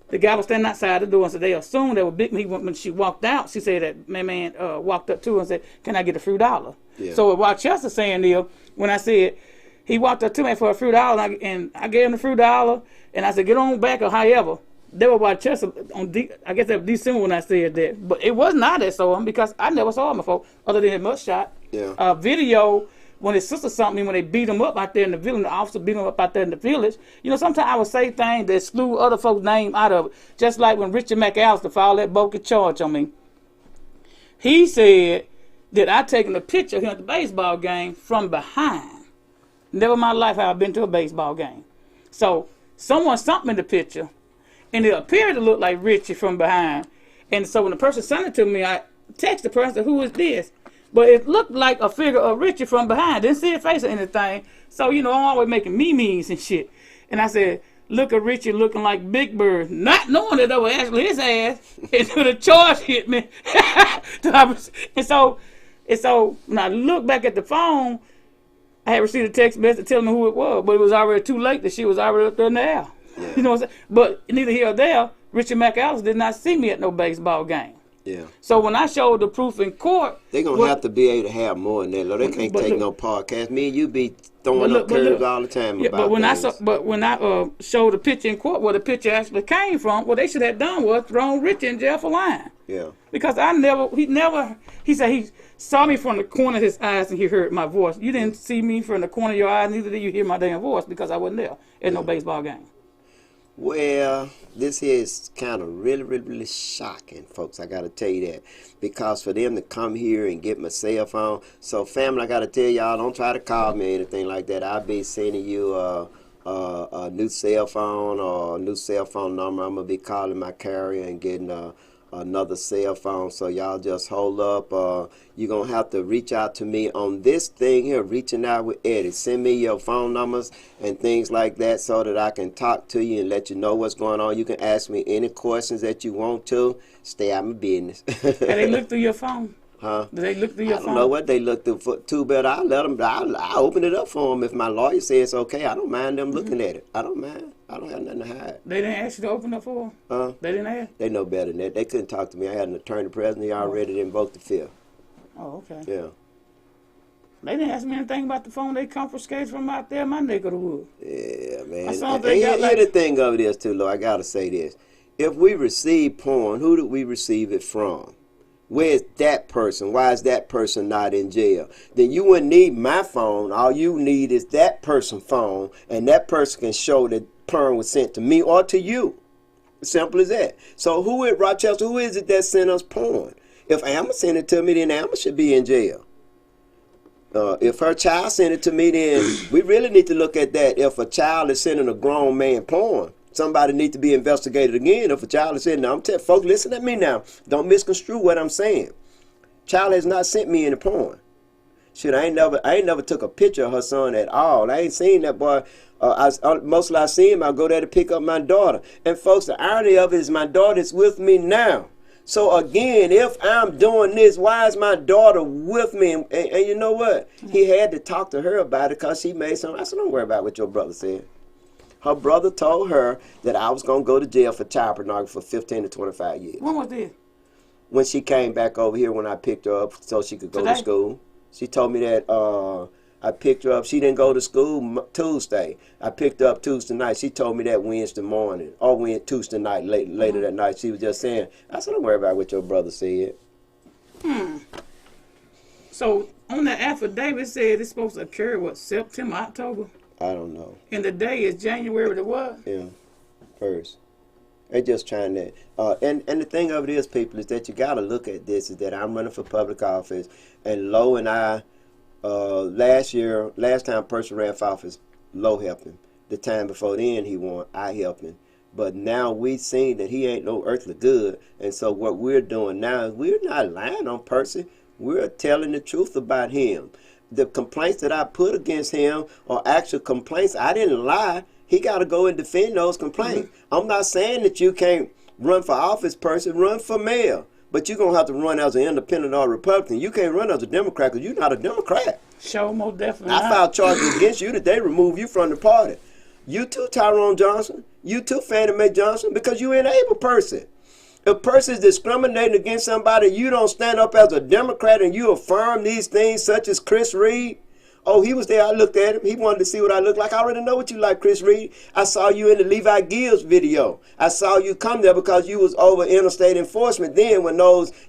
the guy was standing outside the door and said they assumed that was Big. When she walked out, she said that Man Man walked up to her and said, "Can I get a few dollars?" Yeah. So what Rochester saying there, when I said he walked up to me for a few dollars and I gave him the few dollars and I said, "Get on back," or however. They were Rochester on I guess that was December when I said that, but it wasn't I that saw him because I never saw him before, other than his mugshot. Yeah. Video when his sister saw me when they beat him up out there in the village, the officer beat him up out there in the village. You know, sometimes I would say things that exclude other folks' name out of it. Just like when Richard McAllister filed that bogus charge on me. He said that I taken a picture of him at the baseball game from behind. Never in my life have I been to a baseball game. So someone sent me the picture, and it appeared to look like Richie from behind. And so when the person sent it to me, I text the person, who is this? But it looked like a figure of Richie from behind. Didn't see a face or anything. So, you know, I'm always making memes and shit. And I said, look at Richie looking like Big Bird, not knowing that was actually his ass. And so the charge hit me. and so when I look back at the phone, I had received a text message telling me who it was. But it was already too late that she was already up there in the air. Yeah. You know what I'm saying? But neither here or there, Richard McAllister did not see me at no baseball game. Yeah. So when I showed the proof in court, they're gonna have to be able to have more than that. They can't take no podcast. Me and you be throwing up curves all the time about things. But when I showed the picture in court where the picture actually came from, what they should have done was thrown Richie in jail for lying. Yeah. Because he said he saw me from the corner of his eyes and he heard my voice. You didn't see me from the corner of your eyes, neither did you hear my damn voice because I wasn't there at no baseball game. Well, this here is kind of really, really, really shocking, folks. I got to tell you that. Because for them to come here and get my cell phone. So, family, I got to tell y'all, don't try to call me or anything like that. I'll be sending you a new cell phone or a new cell phone number. I'm going to be calling my carrier and getting a another cell phone. So y'all just hold up. You're going to have to reach out to me on this thing here, Reaching Out with Eddie. Send me your phone numbers and things like that so that I can talk to you and let you know what's going on. You can ask me any questions that you want to. Stay out of my business. And they look through your phone? Huh? Do they look through your phone? I don't know what they look through for too, but I'll let them. I'll open it up for them if my lawyer says okay. I don't mind them looking at it. I don't mind. I don't have nothing to hide. They didn't ask you to open up for them? They didn't ask? They know better than that. They couldn't talk to me. I had an attorney present. They already invoked the fifth. Oh, okay. Yeah. They didn't ask me anything about the phone they confiscated from out there in my neck of the woods. Yeah, man. I saw And they got like... the thing of it is, too, Lord, I got to say this. If we receive porn, who did we receive it from? Where's that person? Why is that person not in jail? Then you wouldn't need my phone. All you need is that person's phone, and that person can show that porn was sent to me or to you. Simple as that. So who is Rochester? Who is it that sent us porn? If Amma sent it to me, then Amma should be in jail. If her child sent it to me, then we really need to look at that. If a child is sending a grown man porn, somebody needs to be investigated again. If a child is sending, now I'm telling folks, listen to me now. Don't misconstrue what I'm saying. Child has not sent me any porn. Shit, I ain't never took a picture of her son at all. I ain't seen that boy. Mostly I see him, I go there to pick up my daughter. And folks, the irony of it is my daughter's with me now. So again, if I'm doing this, why is my daughter with me? And you know what? He had to talk to her about it because she made something. I said, don't worry about what your brother said. Her brother told her that I was going to go to jail for child pornography for 15 to 25 years. When was this? When she came back over here when I picked her up so she could go to school. She told me that I picked her up. She didn't go to school Tuesday. I picked her up Tuesday night. She told me that Wednesday morning or Tuesday night, later that night. She was just saying, I said, don't worry about what your brother said. So on the affidavit said it's supposed to occur, what, September, October? I don't know. And the day is January the what? Yeah, 1st. They're just trying to, and the thing of it is, people, is that you got to look at this, is that I'm running for public office, and Lowe and I, last time a person ran for office, Lowe helped him. The time before then he won, I helped him. But now we've seen that he ain't no earthly good, and so what we're doing now is we're not lying on Percy. We're telling the truth about him. The complaints that I put against him are actual complaints. I didn't lie. He got to go and defend those complaints. I'm not saying that you can't run for office, person. Run for mayor. But you're going to have to run as an independent or Republican. You can't run as a Democrat because you're not a Democrat. Sure, most definitely I filed charges against you that they remove you from the party. You too, Tyrone Johnson. You too, Fannie Mae Johnson, because you ain't able person. If a person is discriminating against somebody, you don't stand up as a Democrat and you affirm these things such as Chris Reed. Oh, he was there. I looked at him. He wanted to see what I look like. I already know what you like, Chris Reed. I saw you in the Levi Gibbs video. I saw you come there because you was over interstate enforcement then when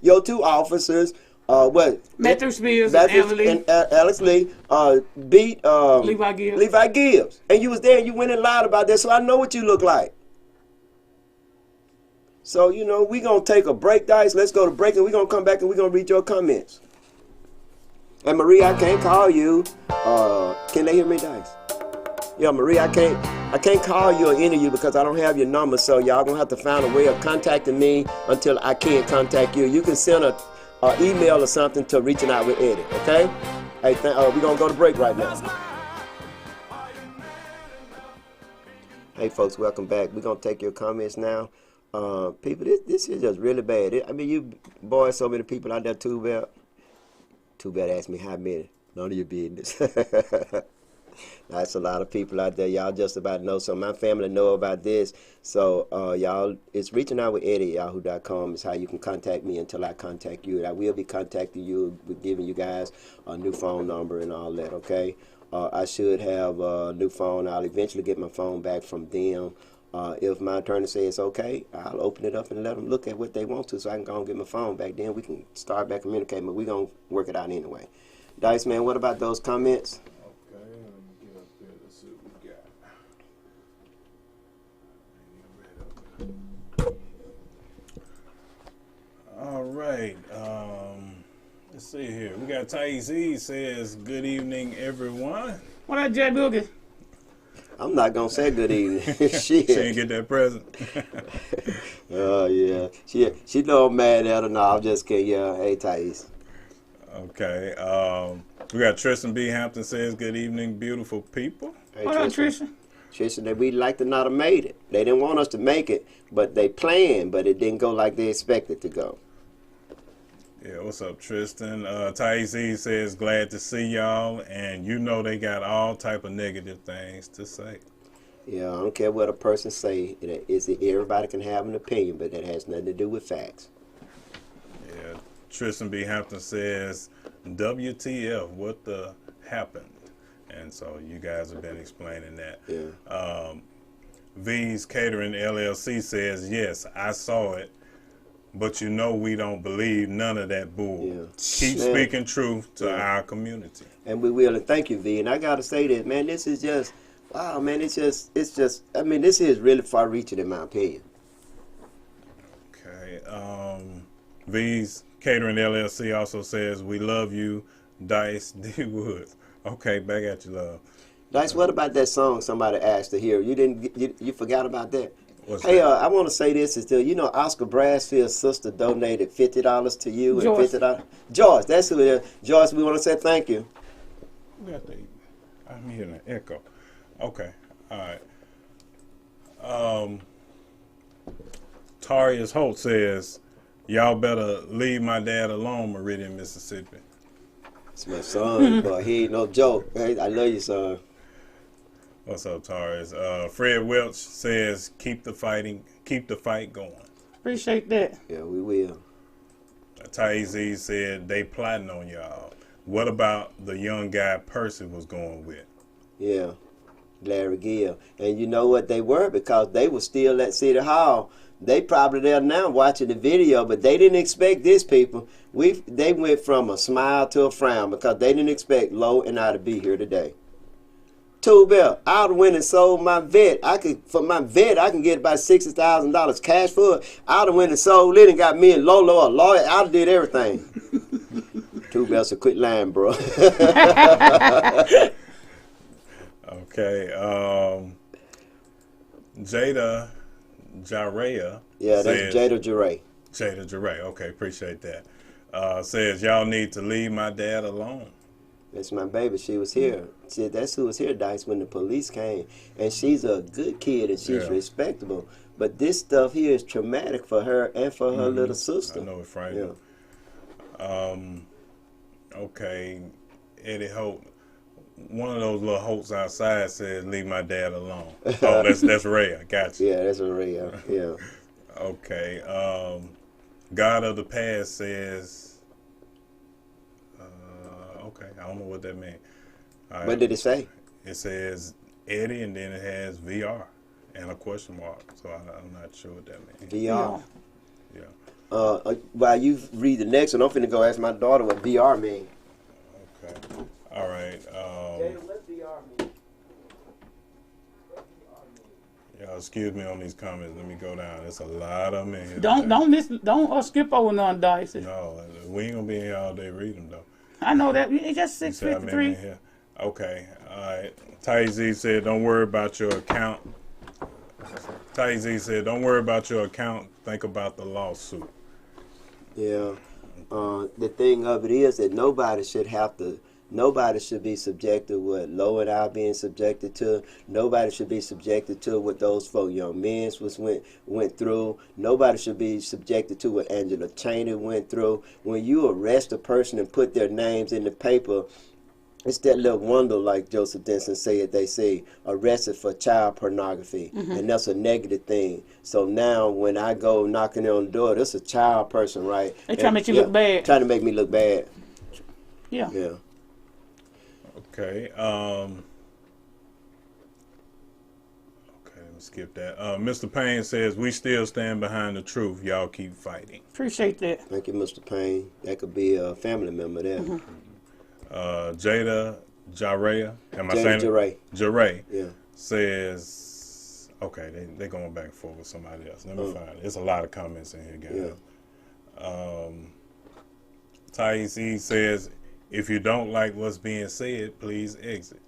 your two officers, Matthew Spears and Alex Lee beat Levi Gibbs. And you was there and you went and lied about that, so I know what you look like. So, you know, we're going to take a break, Dice. Let's go to break, and we're going to come back and we're going to read your comments. And Marie, I can't call you. Can they hear me, Dice? Yeah, Marie, I can't call you or any of you because I don't have your number, so y'all going to have to find a way of contacting me until I can't contact you. You can send an email or something to Reaching Out with Eddie, okay? Hey, we're going to go to break right now. Hey, folks, welcome back. We're going to take your comments now. People, this is just really bad. I mean, you boys, so many people out there, too bad ask me how many. None of your business. That's a lot of people out there. Y'all just about know. So my family know about this. So y'all, it's Reaching Out with Eddie at yahoo.com is how you can contact me until I contact you. And I will be contacting you, giving you guys a new phone number and all that, okay? I should have a new phone. I'll eventually get my phone back from them. If my attorney says okay, I'll open it up and let them look at what they want to so I can go and get my phone back. Then we can start back communicating, but we're going to work it out anyway. Dice, man, what about those comments? Okay, let me get up there. Let's see what we got. All right. Let's see here. We got Thais E says, good evening, everyone. What up, Jay Boogie? I'm not going to say good evening. Shit. She didn't get that present. Oh, yeah. She know I'm mad at her. No, I'm just kidding. Yeah. Hey, Thais. Okay. We got Tristan B. Hampton says, good evening, beautiful people. Hey, What up, Trisha? Trisha, that we like to not have made it. They didn't want us to make it, but they planned, but it didn't go like they expected to go. Yeah, what's up, Tristan? Thais E says, glad to see y'all, and you know they got all type of negative things to say. Yeah, I don't care what a person say. Everybody can have an opinion, but that has nothing to do with facts. Yeah, Tristan B. Hampton says, WTF, what the happened? And so you guys have been explaining that. Yeah. V's Catering LLC says, yes, I saw it, but you know we don't believe none of that bull. Yeah. Keep speaking truth to our community. And we will, and thank you, V. And I got to say this, man, this is just, wow, man, it's just, I mean, this is really far-reaching in my opinion. Okay. V's Catering LLC also says, we love you, Dice D. Woods. Okay, back at you, love. Dice, what about that song somebody asked to hear? You forgot about that? What's hey, that? I want to say this is you know, Oscar Brassfield's sister donated $50 to you. Joyce. And $50. Joyce, that's who it is. Joyce, we want to say thank you. I'm hearing an echo. Okay, all right. Tarius Holt says, y'all better leave my dad alone, Meridian, Mississippi. It's my son, but he ain't no joke. Hey, I love you, son. What's up, Tarius? Fred Welch says, keep the fight going. Appreciate that. Yeah, we will. Thais E said, they plotting on y'all. What about the young guy Percy was going with? Yeah, Larry Gill. And you know what they were? Because they were still at City Hall. They probably there now watching the video, but they didn't expect this, people. They went from a smile to a frown because they didn't expect Lowe and I to be here today. Tool Bell, I would have went and sold my vet. For my vet, I can get about $60,000 cash for it. I would have went and sold it and got me and Lolo a lawyer. I would have did everything. Tool Bell, so quit lying, bro. Okay. Jada Jarea. Yeah, that's Jada Jure. Jada Jure. Okay, appreciate that. Says, y'all need to leave my dad alone. That's my baby. She was here. That's who was here, Dice, when the police came. And she's a good kid and she's respectable. But this stuff here is traumatic for her and for her little sister. I know it's frightening. Yeah. Okay. Eddie Holt. One of those little Holts outside says, leave my dad alone. Oh, that's Ray. I got you. Yeah, that's a Ray. Yeah. Okay. God of the Past says, okay, I don't know what that means. Right. What did it say? It says Eddie, and then it has VR and a question mark. So I'm not sure what that means. VR. Yeah. While you read the next one, I'm finna go ask my daughter what VR means. Okay. All right. What VR mean? Y'all excuse me on these comments. Let me go down. There's a lot of them in here. Don't skip over none, Dice. No, we ain't gonna be in here all day reading them though. I know that. It's just 6:53. Okay. All right. Thais said, don't worry about your account. Thais said, don't worry about your account. Think about the lawsuit. Yeah. The thing of it is that nobody should be subjected to what Lowe and I being subjected to. Nobody should be subjected to what those 4 young men went through. Nobody should be subjected to what Angela Cheney went through. When you arrest a person and put their names in the paper, it's that little wonder, like Joseph Denson said, they say, arrested for child pornography. And that's a negative thing. So now when I go knocking on the door, that's a child person, right? They trying to make you look bad. Trying to make me look bad. Yeah. Yeah. Okay. Okay, let me skip that. Mr. Payne says, we still stand behind the truth. Y'all keep fighting. Appreciate that. Thank you, Mr. Payne. That could be a family member there. Jada Jarea, am I Jada saying Jure. it? Jure. Yeah. Says, okay, they're going back and forth with somebody else. Let me find it. There's a lot of comments in here, guys. Thais E says, if you don't like what's being said, please exit.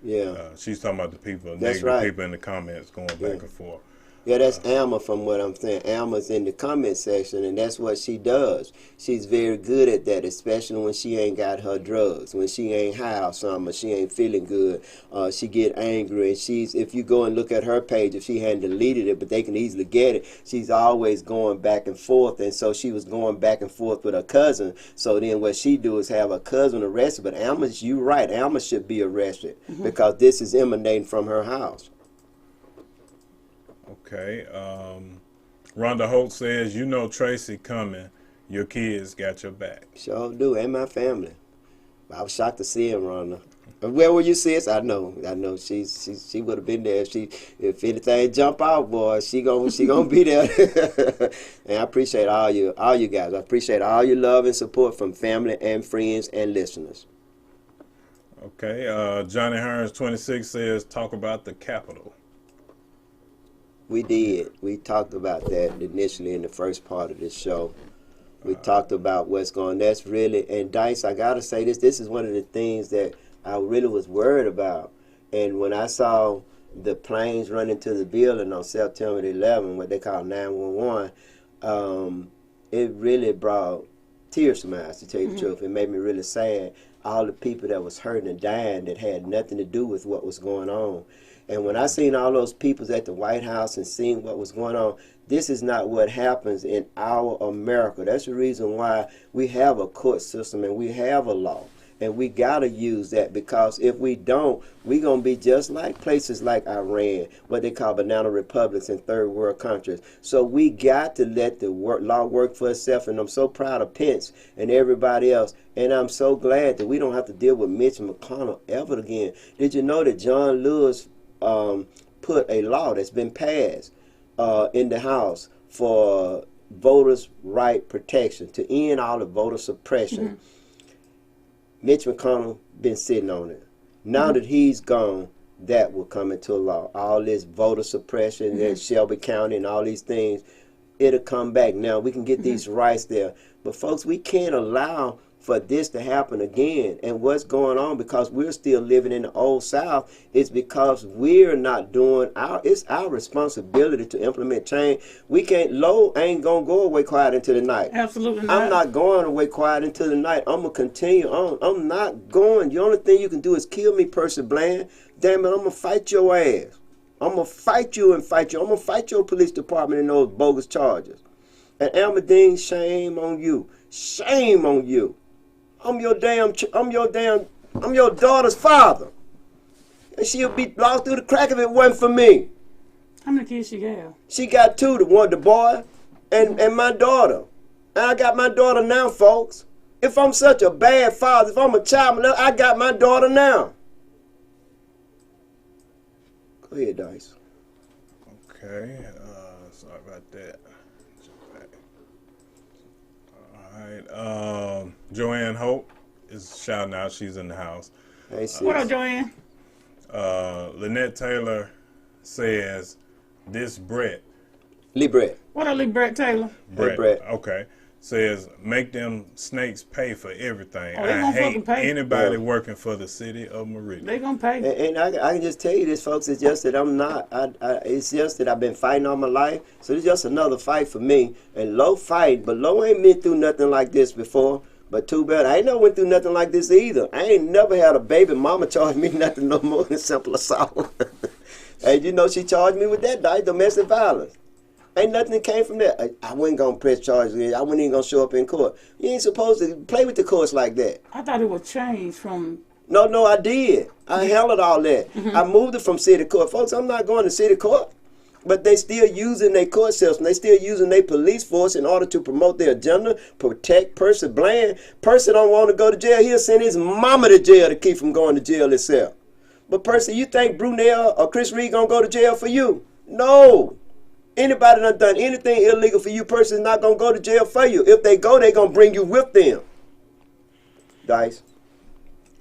Yeah. She's talking about the people, That's negative right. people in the comments going back and forth. Yeah, that's Alma from what I'm saying. Alma's in the comment section, and that's what she does. She's very good at that, especially when she ain't got her drugs, when she ain't high or something, or she ain't feeling good. She get angry, and if you go and look at her page, if she hadn't deleted it, but they can easily get it, she's always going back and forth, and so she was going back and forth with her cousin. So then what she do is have her cousin arrested, but Alma, you're right, Alma should be arrested because this is emanating from her house. Okay. Rhonda Holt says, you know Tracy coming. Your kids got your back. Sure do, and my family. I was shocked to see him, Rhonda. Where were you, sis? I know. She would have been there if anything jump out, boy. She gonna be there. And I appreciate all you guys. I appreciate all your love and support from family and friends and listeners. Okay. Johnny Hearns 26 says, talk about the Capitol. We did. We talked about that initially in the first part of this show. We talked about what's going on. That's really, and Dice, I got to say this is one of the things that I really was worried about. And when I saw the planes run into the building on September 11, what they call 911, it really brought tears to my eyes, to tell you the truth. It made me really sad. All the people that was hurting and dying that had nothing to do with what was going on. And when I seen all those people at the White House and seeing what was going on, this is not what happens in our America. That's the reason why we have a court system and we have a law. And we got to use that, because if we don't, we're going to be just like places like Iran, what they call banana republics in third world countries. So we got to let the law work for itself. And I'm so proud of Pence and everybody else. And I'm so glad that we don't have to deal with Mitch McConnell ever again. Did you know that John Lewis put a law that's been passed in the House for voters' right protection, to end all the voter suppression? Mitch McConnell been sitting on it. Now that he's gone, that will come into law. All this voter suppression in Shelby County and all these things, it'll come back. Now we can get these rights there. But folks, we can't allow for this to happen again. And what's going on, because we're still living in the old South, is because we're not doing it's our responsibility to implement change. We can't, Low ain't gonna go away quiet into the night. Absolutely not. I'm not going away quiet into the night. I'm gonna continue on. I'm not going. The only thing you can do is kill me, Percy Bland. Damn it, I'm gonna fight your ass. I'm gonna fight you and fight you. I'm gonna fight your police department in those bogus charges. And Almadine, shame on you. Shame on you. I'm your daughter's father. And she'll be lost through the crack if it wasn't for me. How many kids she got? She got two, the boy and my daughter. And I got my daughter now, folks. If I'm such a bad father, if I'm a child, I got my daughter now. Go ahead, Dice. Okay. Sorry about that. All right. Joanne Hope is shouting out. She's in the house. Hey, sis. What up, Joanne? Lynette Taylor says, this Brett. Lee Brett. What up, Lee Brett Taylor? Brett. Hey, Brett. Okay. Says, make them snakes pay for everything. Oh, they I gonna hate fucking pay. anybody working for the city of Meridian. They gonna pay. And I can just tell you this, folks. It's just that I'm not. It's just that I've been fighting all my life. So it's just another fight for me. And Low fight, but Low ain't been through nothing like this before. But too bad, I ain't never went through nothing like this either. I ain't never had a baby mama charge me nothing no more than simple assault. And you know she charged me with that, domestic violence. Ain't nothing that came from that. I wasn't going to press charges. I wasn't even going to show up in court. You ain't supposed to play with the courts like that. I thought it would change from... No, I did. I handled all that. I moved it from city court. Folks, I'm not going to city court. But they still using their court system. They still using their police force in order to promote their agenda, protect Percy Bland. Percy don't want to go to jail. He'll send his mama to jail to keep from going to jail himself. But Percy, you think Brunel or Chris Reed going to go to jail for you? No. Anybody done anything illegal for you, Percy's not going to go to jail for you. If they go, they going to bring you with them. Dice.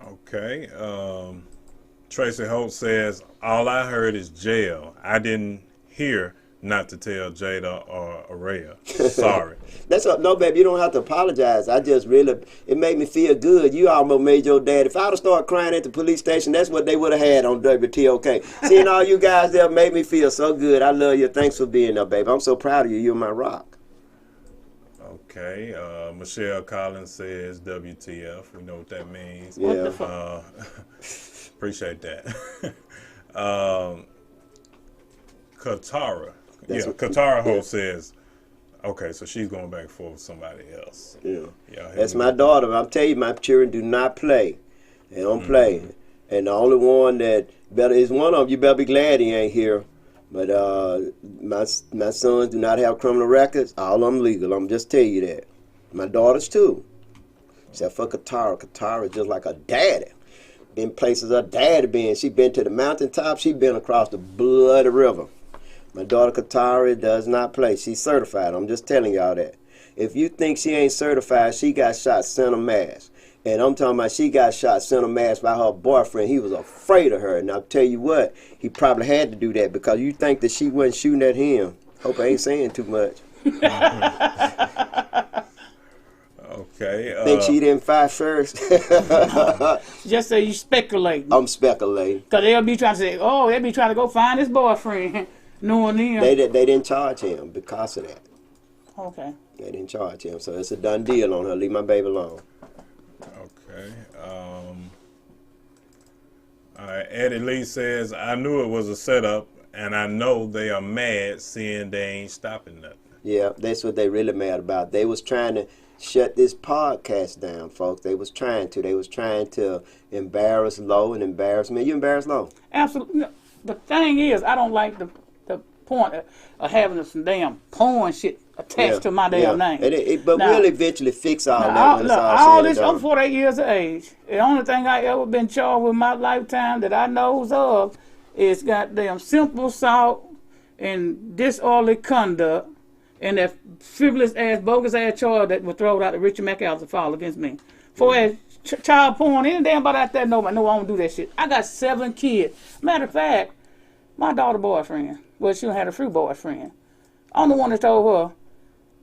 Okay. Tracy Holt says, all I heard is jail. I didn't hear not to tell Jada or Araya. Sorry. No, baby, you don't have to apologize. I just really, it made me feel good. You almost made your dad. If I would have started crying at the police station, that's what they would have had on WTOK. Seeing all you guys there made me feel so good. I love you. Thanks for being there, baby. I'm so proud of you. You're my rock. Okay. Michelle Collins says WTF. We know what that means. Yeah. What the fuck? Appreciate that. Katara. Katara Ho says, okay, so she's going back and forth with somebody else. Yeah. That's my daughter. I'm telling you, my children do not play. They don't play. And the only one that is one of them, you better be glad he ain't here. But my sons do not have criminal records. All of them legal. I'm just tell you that. My daughters too. Except for Katara. Katara is just like a daddy. Been places her daddy been. She been to the mountaintop. She been across the bloody river. My daughter Katara does not play. She's certified. I'm just telling y'all that. If you think she ain't certified, she got shot center mass. And I'm talking about she got shot center mass by her boyfriend. He was afraid of her. And I'll tell you what, he probably had to do that because you think that she wasn't shooting at him. Hope I ain't saying too much. Okay. Think she didn't fight first? Just say you speculating. I'm speculating. Because they'll be trying to say, oh, they'll be trying to go find his boyfriend. Knowing them. They didn't charge him because of that. Okay. They didn't charge him. So it's a done deal on her. Leave my baby alone. Okay. All right. Eddie Lee says, I knew it was a setup, and I know they are mad seeing they ain't stopping nothing. Yeah, that's what they really mad about. They was trying to shut this podcast down, folks. They was trying to. They was trying to embarrass Lowe and embarrass me. You embarrass Lowe? Absolutely. No. The thing is, I don't like the point of having some damn porn shit attached to my damn name. But now, we'll eventually fix all that when it's all said and done. I'm 48 years of age. The only thing I ever been charged with in my lifetime that I knows of is goddamn simple assault and disorderly conduct and that frivolous ass, bogus ass charge that was thrown out to Richard McAllister file against me. For as child porn, any damn about out there, no, I don't do that shit. I got 7 kids. Matter of fact, my daughter boyfriend, well, she had a free boyfriend. I'm the one that told her,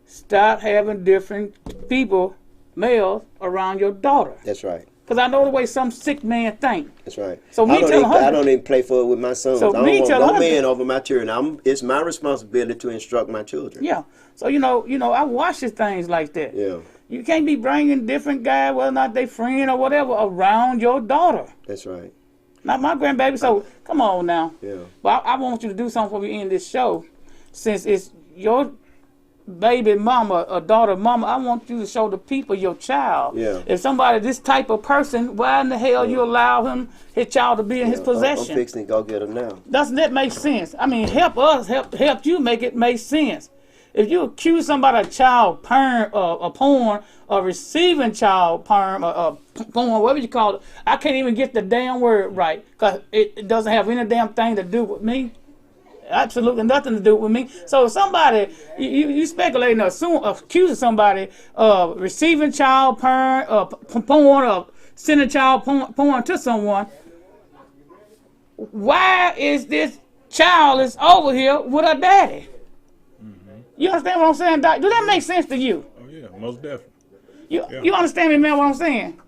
stop having different people, males, around your daughter. That's right. Because I know the way some sick man think. That's right. So I don't even play for it with my sons. So I don't want no man over my children. It's my responsibility to instruct my children. Yeah. So, I watch things like that. Yeah. You can't be bringing different guys, whether or not they friend or whatever, around your daughter. That's right. Not my grandbaby, so come on now. Yeah. But I want you to do something before we end this show. Since it's your baby mama or daughter mama, I want you to show the people your child. Yeah. If somebody, this type of person, why in the hell you allow his child to be in his possession? I'm fixing to go get him now. Doesn't that make sense? I mean, help us, help you make it make sense. If you accuse somebody of child porn or receiving child porn or porn, whatever you call it, I can't even get the damn word right because it doesn't have any damn thing to do with me. Absolutely nothing to do with me. So if somebody, you speculating or accusing somebody of receiving child porn or sending child porn to someone, why is this child is over here with her daddy? You understand what I'm saying, Doc? Does that make sense to you? Oh, yeah, most definitely. You understand me, man, what I'm saying?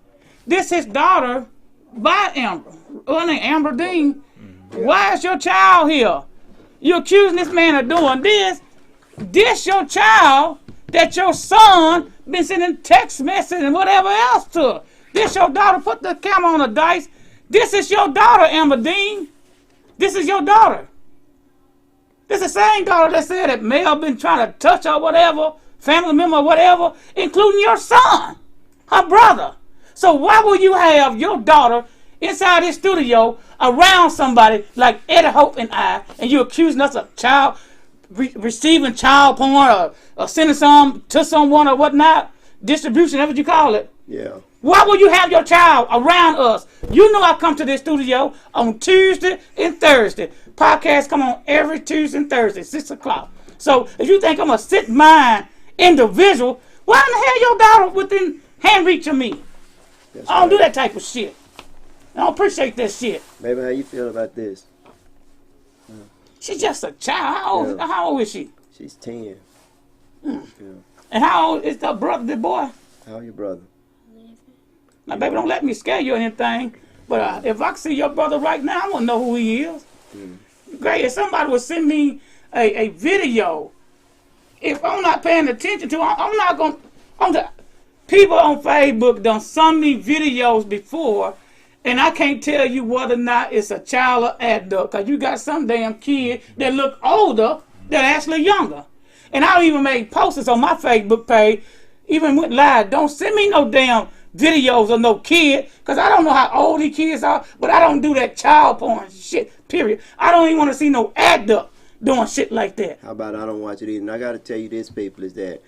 This is daughter by Amber. Her name Amber Dean. Mm-hmm. Why is your child here? You're accusing this man of doing this. This your child that your son been sending text messages and whatever else to. This your daughter. Put the camera on the dice. This is your daughter, Amber Dean. This is your daughter. This is the same daughter that said that Mel been trying to touch her, whatever, family member, whatever, including your son, her brother. So why would you have your daughter inside this studio around somebody like Eddie Hope and I, and you accusing us of child receiving child porn or sending some to someone or whatnot, distribution, that's what you call it? Yeah. Why would you have your child around us? You know I come to this studio on Tuesday and Thursday. Podcasts come on every Tuesday and Thursday, 6 o'clock. So if you think I'm a sick mind individual, why in the hell your daughter within hand reach of me? That's I don't do that type of shit. I don't appreciate that shit. Baby, how you feel about this? She's just a child. How old is she? She's 10. Yeah. And how old is the brother, the boy? How old your brother? Now, baby, don't let me scare you or anything. But if I see your brother right now, I want to know who he is. Great, if somebody would send me a video, if I'm not paying attention to, I'm not going to. People on Facebook done sent me videos before, and I can't tell you whether or not it's a child or adult, because you got some damn kid that look older than actually younger. And I even made posters on my Facebook page, even went live. Don't send me no damn videos of no kid, because I don't know how old these kids are, but I don't do that child porn shit, period. I don't even want to see no adult doing shit like that. How about I don't watch it either? And I got to tell you this, people, is that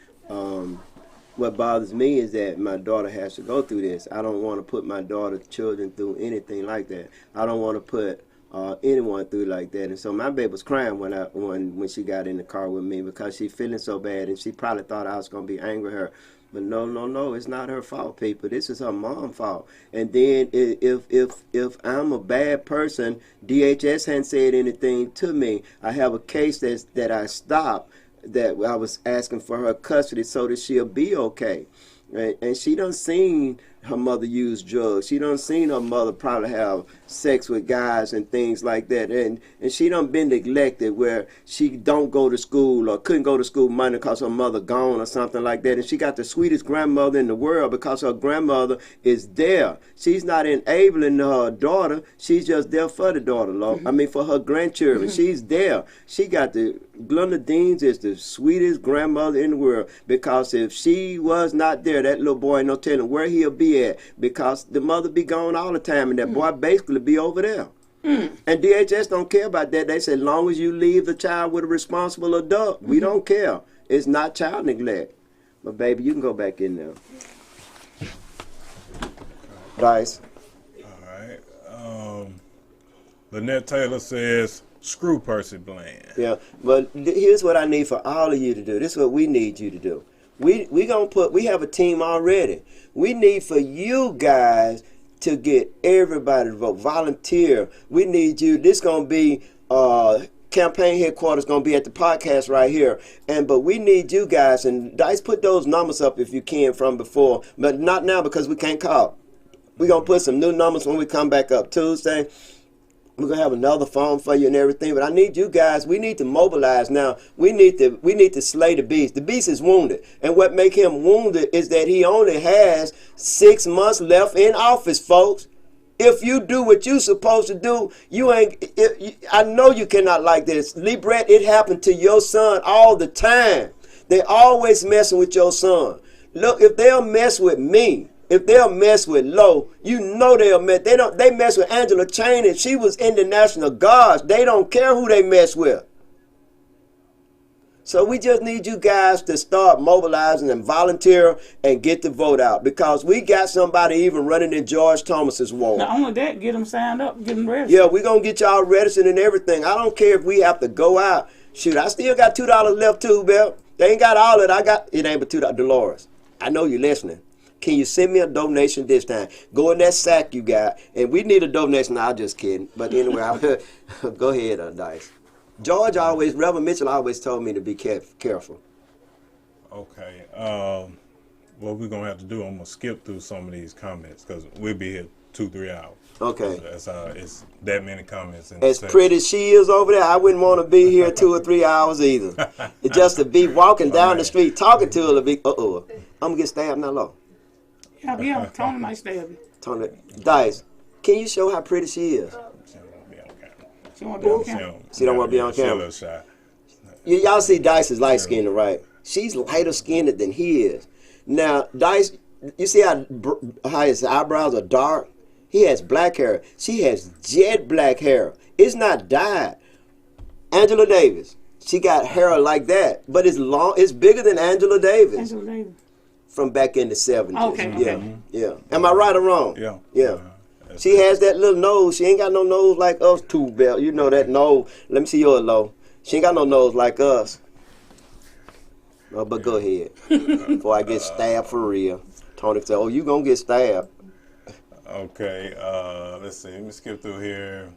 what bothers me is that my daughter has to go through this. I don't want to put my daughter's children through anything like that. I don't want to put anyone through like that. And so my baby was crying when she got in the car with me, because she feeling so bad, and she probably thought I was going to be angry at her. But no, it's not her fault, people. This is her mom's fault. And then if I'm a bad person, DHS hadn't said anything to me. I have a case that I stopped, that I was asking for her custody so that she'll be okay. Right? And she done seen her mother use drugs. She done seen her mother probably have sex with guys and things like that. And she done been neglected, where she don't go to school or couldn't go to school Monday because her mother gone or something like that. And she got the sweetest grandmother in the world because her grandmother is there. She's not enabling her daughter. She's just there for the daughter, Lord. I mean, for her grandchildren. She's there. She got Glenda Deans is the sweetest grandmother in the world, because if she was not there, that little boy ain't no telling where he'll be at, because the mother be gone all the time, and that boy basically be over there. And DHS don't care about that. They say, as long as you leave the child with a responsible adult, we don't care. It's not child neglect. But baby, you can go back in there. Dice. All right. Lynette Taylor says, screw Percy Bland. Yeah, but here's what I need for all of you to do. This is what we need you to do. We have a team already. We need for you guys to get everybody to vote. Volunteer. We need you. This gonna be campaign headquarters gonna be at the podcast right here. But we need you guys, and Dice, put those numbers up if you can from before, but not now because we can't call. We're gonna put some new numbers when we come back up Tuesday. We're going to have another phone for you and everything. But I need you guys, we need to mobilize now. We need to slay the beast. The beast is wounded. And what make him wounded is that he only has 6 months left in office, folks. If you do what you're supposed to do, I know you cannot like this. Lee Brett, it happened to your son all the time. They always messing with your son. Look, if they'll mess with me, if they'll mess with Lowe, you know they'll mess. They mess with Angela Cheney. She was in the National Guards. They don't care who they mess with. So we just need you guys to start mobilizing and volunteer and get the vote out, because we got somebody even running in George Thomas's ward. Not only that, get them signed up, get them registered. Yeah, we're going to get y'all registered and everything. I don't care if we have to go out. Shoot, I still got $2 left too, Bill. They ain't got all that. It ain't but $2. Dolores, I know you're listening. Can you send me a donation this time? Go in that sack you got, and we need a donation. No, I'm just kidding. But anyway, go ahead, Dice. Reverend Mitchell always told me to be careful. Okay. What we're going to have to do, I'm going to skip through some of these comments, because we'll be here 2-3 hours. Okay. It's that many comments. As pretty as she is over there, I wouldn't want to be here 2 or 3 hours either. It's just to be walking down the street talking to her, I'm going to get stabbed now, Lord. Yeah, Tony might stab you. Tony, Dice, can you show how pretty she is? She don't want to be on camera. She don't want to be on camera. Y'all see Dice is light skinned, right? She's lighter skinned than he is. Now, Dice, you see how his eyebrows are dark? He has black hair. She has jet black hair. It's not dyed. Angela Davis, she got hair like that, but it's long. It's bigger than Angela Davis. Angela Davis. From back in the 70s. Okay. Yeah. Am I right or wrong? Yeah. She has that little nose. She ain't got no nose like us two, Bell. You know that nose. Let me see yours, Lo. She ain't got no nose like us. Oh, but go ahead. Before I get stabbed for real. Tony said, oh, you gonna get stabbed. Okay. Let's see. Let me skip through here.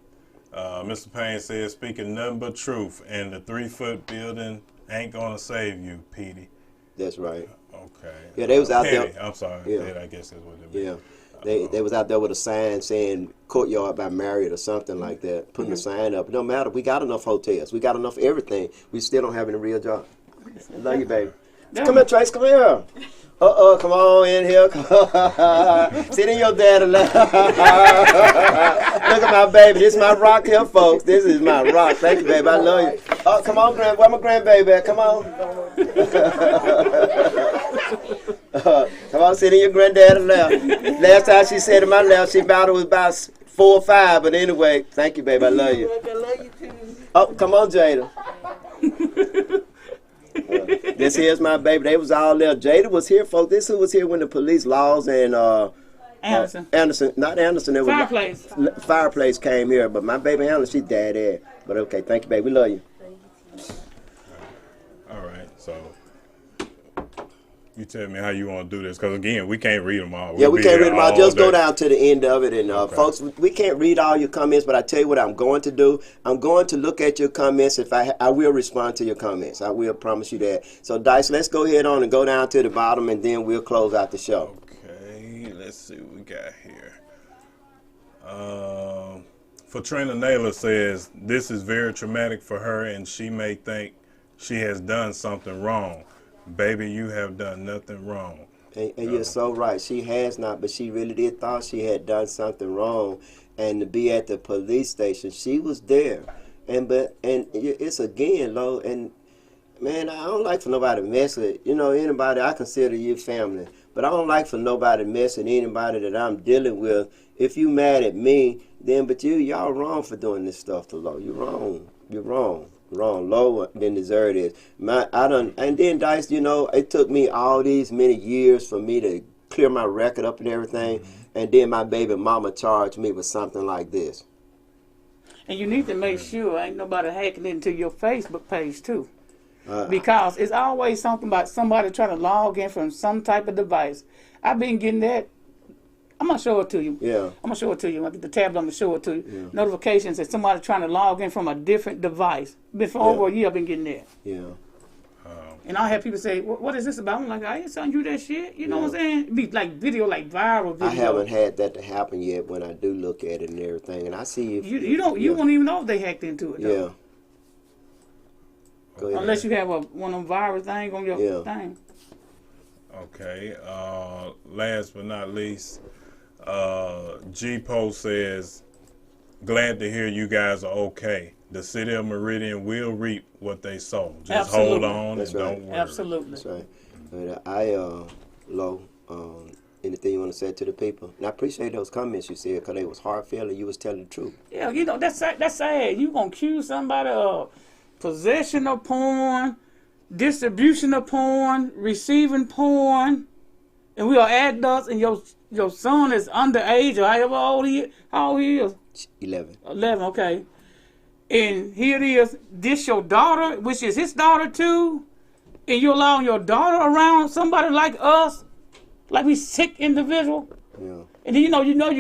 Mr. Payne says, speaking nothing but truth, and the 3-foot building ain't gonna save you, Petey. That's right. Okay. Yeah, they was out Petty. there. I'm sorry. Yeah. Petty, I guess that's what it means. Yeah. They was out there with a sign saying Courtyard by Marriott or something like that, putting a sign up. It don't matter. We got enough hotels. We got enough everything. We still don't have any real job. Love you, baby. Come here, Trace. Come here. Come on in here. Come on. Sit in your daddy lap. Look at my baby. This is my rock here, folks. This is my rock. Thank you, baby. I love you. Oh, come on, where my grandbaby at? Come on. Come on, sit in your granddaddy lap. Last time she said in my lap, she about it was about 4 or 5. But anyway, thank you, baby. I love you. I love you too. Oh, come on, Jada. This here's my baby. They was all there. Jada was here, folks. This who was here when the police laws and Anderson. Not Anderson. It was Fireplace. Fireplace came here, but my baby Anderson, she died there. But okay, thank you, baby. We love you. All right, so you tell me how you want to do this, because again, we can't read them all. Yeah, we can't read them all. Just go day. down to the end of it. And folks, we can't read all your comments, but I tell you what I'm going to do. I'm going to look at your comments. If I will respond to your comments. I will promise you that. So, Dice, let's go ahead on and go down to the bottom, and then we'll close out the show. Okay, let's see what we got here. For Trina Naylor says, this is very traumatic for her, and she may think she has done something wrong. Baby, you have done nothing wrong. And you're so right. She has not, but she really did thought she had done something wrong. And to be at the police station, she was there. And it's again, Lo, and man, I don't like for nobody to mess with, anybody. I consider you family. But I don't like for nobody to mess with anybody that I'm dealing with. If you mad at me, then, but y'all wrong for doing this stuff to Lo. You're wrong. You're wrong. Wrong, lower than deserved is. And then Dice, it took me all these many years for me to clear my record up and everything, and then my baby mama charged me with something like this. And you need to make sure ain't nobody hacking into your Facebook page too, because it's always something about somebody trying to log in from some type of device. I've been getting that. I'm going to show it to you. Yeah. I'm going to show it to you. I get the tablet, I'm going to show it to you. Yeah. Notifications that somebody trying to log in from a different device. Been for over a year, I've been getting that. Yeah. And I have people say, what is this about? I'm like, I ain't telling you that shit. You know what I'm saying? It'd be like video, like viral video. I haven't had that to happen yet when I do look at it and everything. And I see if... You won't even know if they hacked into it, though. Yeah. Go ahead. Unless you have one of them viral things on your thing. Okay, last but not least, G-Post says, glad to hear you guys are okay. The city of Meridian will reap what they sow. Just hold on and don't worry. Absolutely. That's right. But Lo, anything you want to say to the people? And I appreciate those comments you said, because they was heartfelt and you was telling the truth. Yeah, that's sad. You gonna accuse somebody of possession of porn, distribution of porn, receiving porn, and we are adults, and your son is underage or however old he is. How old he is? 11. 11, okay. And here it is, this your daughter, which is his daughter too, and you allowing your daughter around somebody like us, like we sick individual. Yeah. And then you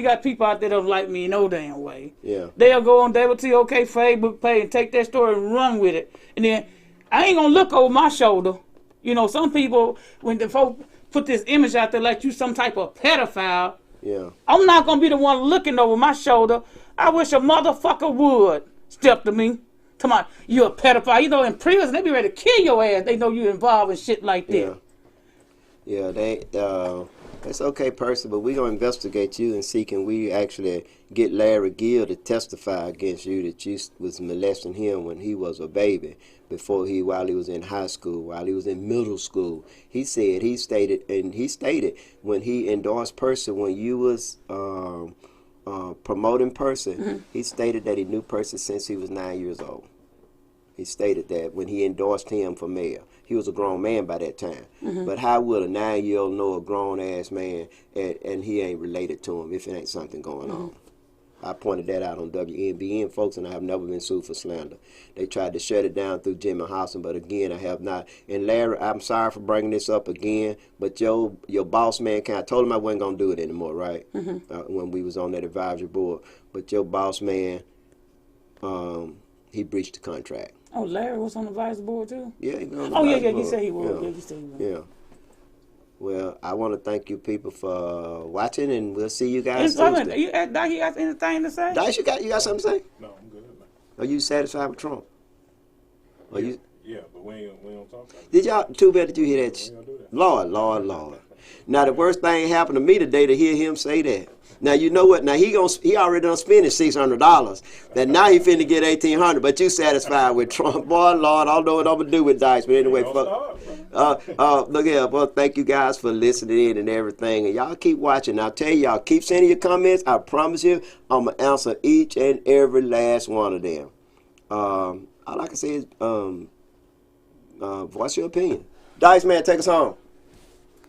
got people out there that don't like me no damn way. Yeah. They'll go on WTOK Facebook page and take that story and run with it. And then I ain't gonna look over my shoulder. Some people, when the folk put this image out there like you some type of pedophile, I'm not gonna be the one looking over my shoulder. I wish a motherfucker would step to me. Come on, you're a pedophile. In prison, they be ready to kill your ass. They know you involved in shit like that. Yeah, it's okay, person, but we're going to investigate you and see can we actually get Larry Gill to testify against you that you was molesting him when he was a baby, while he was in high school, while he was in middle school. He stated when he endorsed person, when you was promoting person, he stated that he knew person since he was 9 years old. He stated that when he endorsed him for mayor. He was a grown man by that time. But how would a 9-year-old know a grown-ass man and he ain't related to him if it ain't something going on? I pointed that out on WNBN, folks, and I have never been sued for slander. They tried to shut it down through Jimmy Housen, but again, I have not. And Larry, I'm sorry for bringing this up again, but your boss man, I told him I wasn't going to do it anymore, right? When we was on that advisory board. But your boss man he breached the contract. Oh, Larry was on the vice board too? Yeah, he was on the Oh, vice yeah, board. you said he was. Yeah. Yeah, you said he was. Yeah. Well, I want to thank you people for watching, and we'll see you guys Doc, Tuesday. you got anything to say? Dice, you got something to say? No, I'm good, man. Are you satisfied with Trump? Are you? Yeah, but we ain't talk about it. Did y'all? Too bad that you hear that. We ain't gonna do that. Lord. Now the worst thing happened to me today to hear him say that. Now you know what? Now he already done spent his $600. Then now he finna get $1,800. But you satisfied with Trump, boy? Lord, I don't know what I'm gonna do with Dice. But anyway, look here, well, thank you guys for listening in and everything. And y'all keep watching. I'll tell y'all, keep sending your comments. I promise you, I'm gonna answer each and every last one of them. All I can say is, voice your opinion. Dice, man, take us home.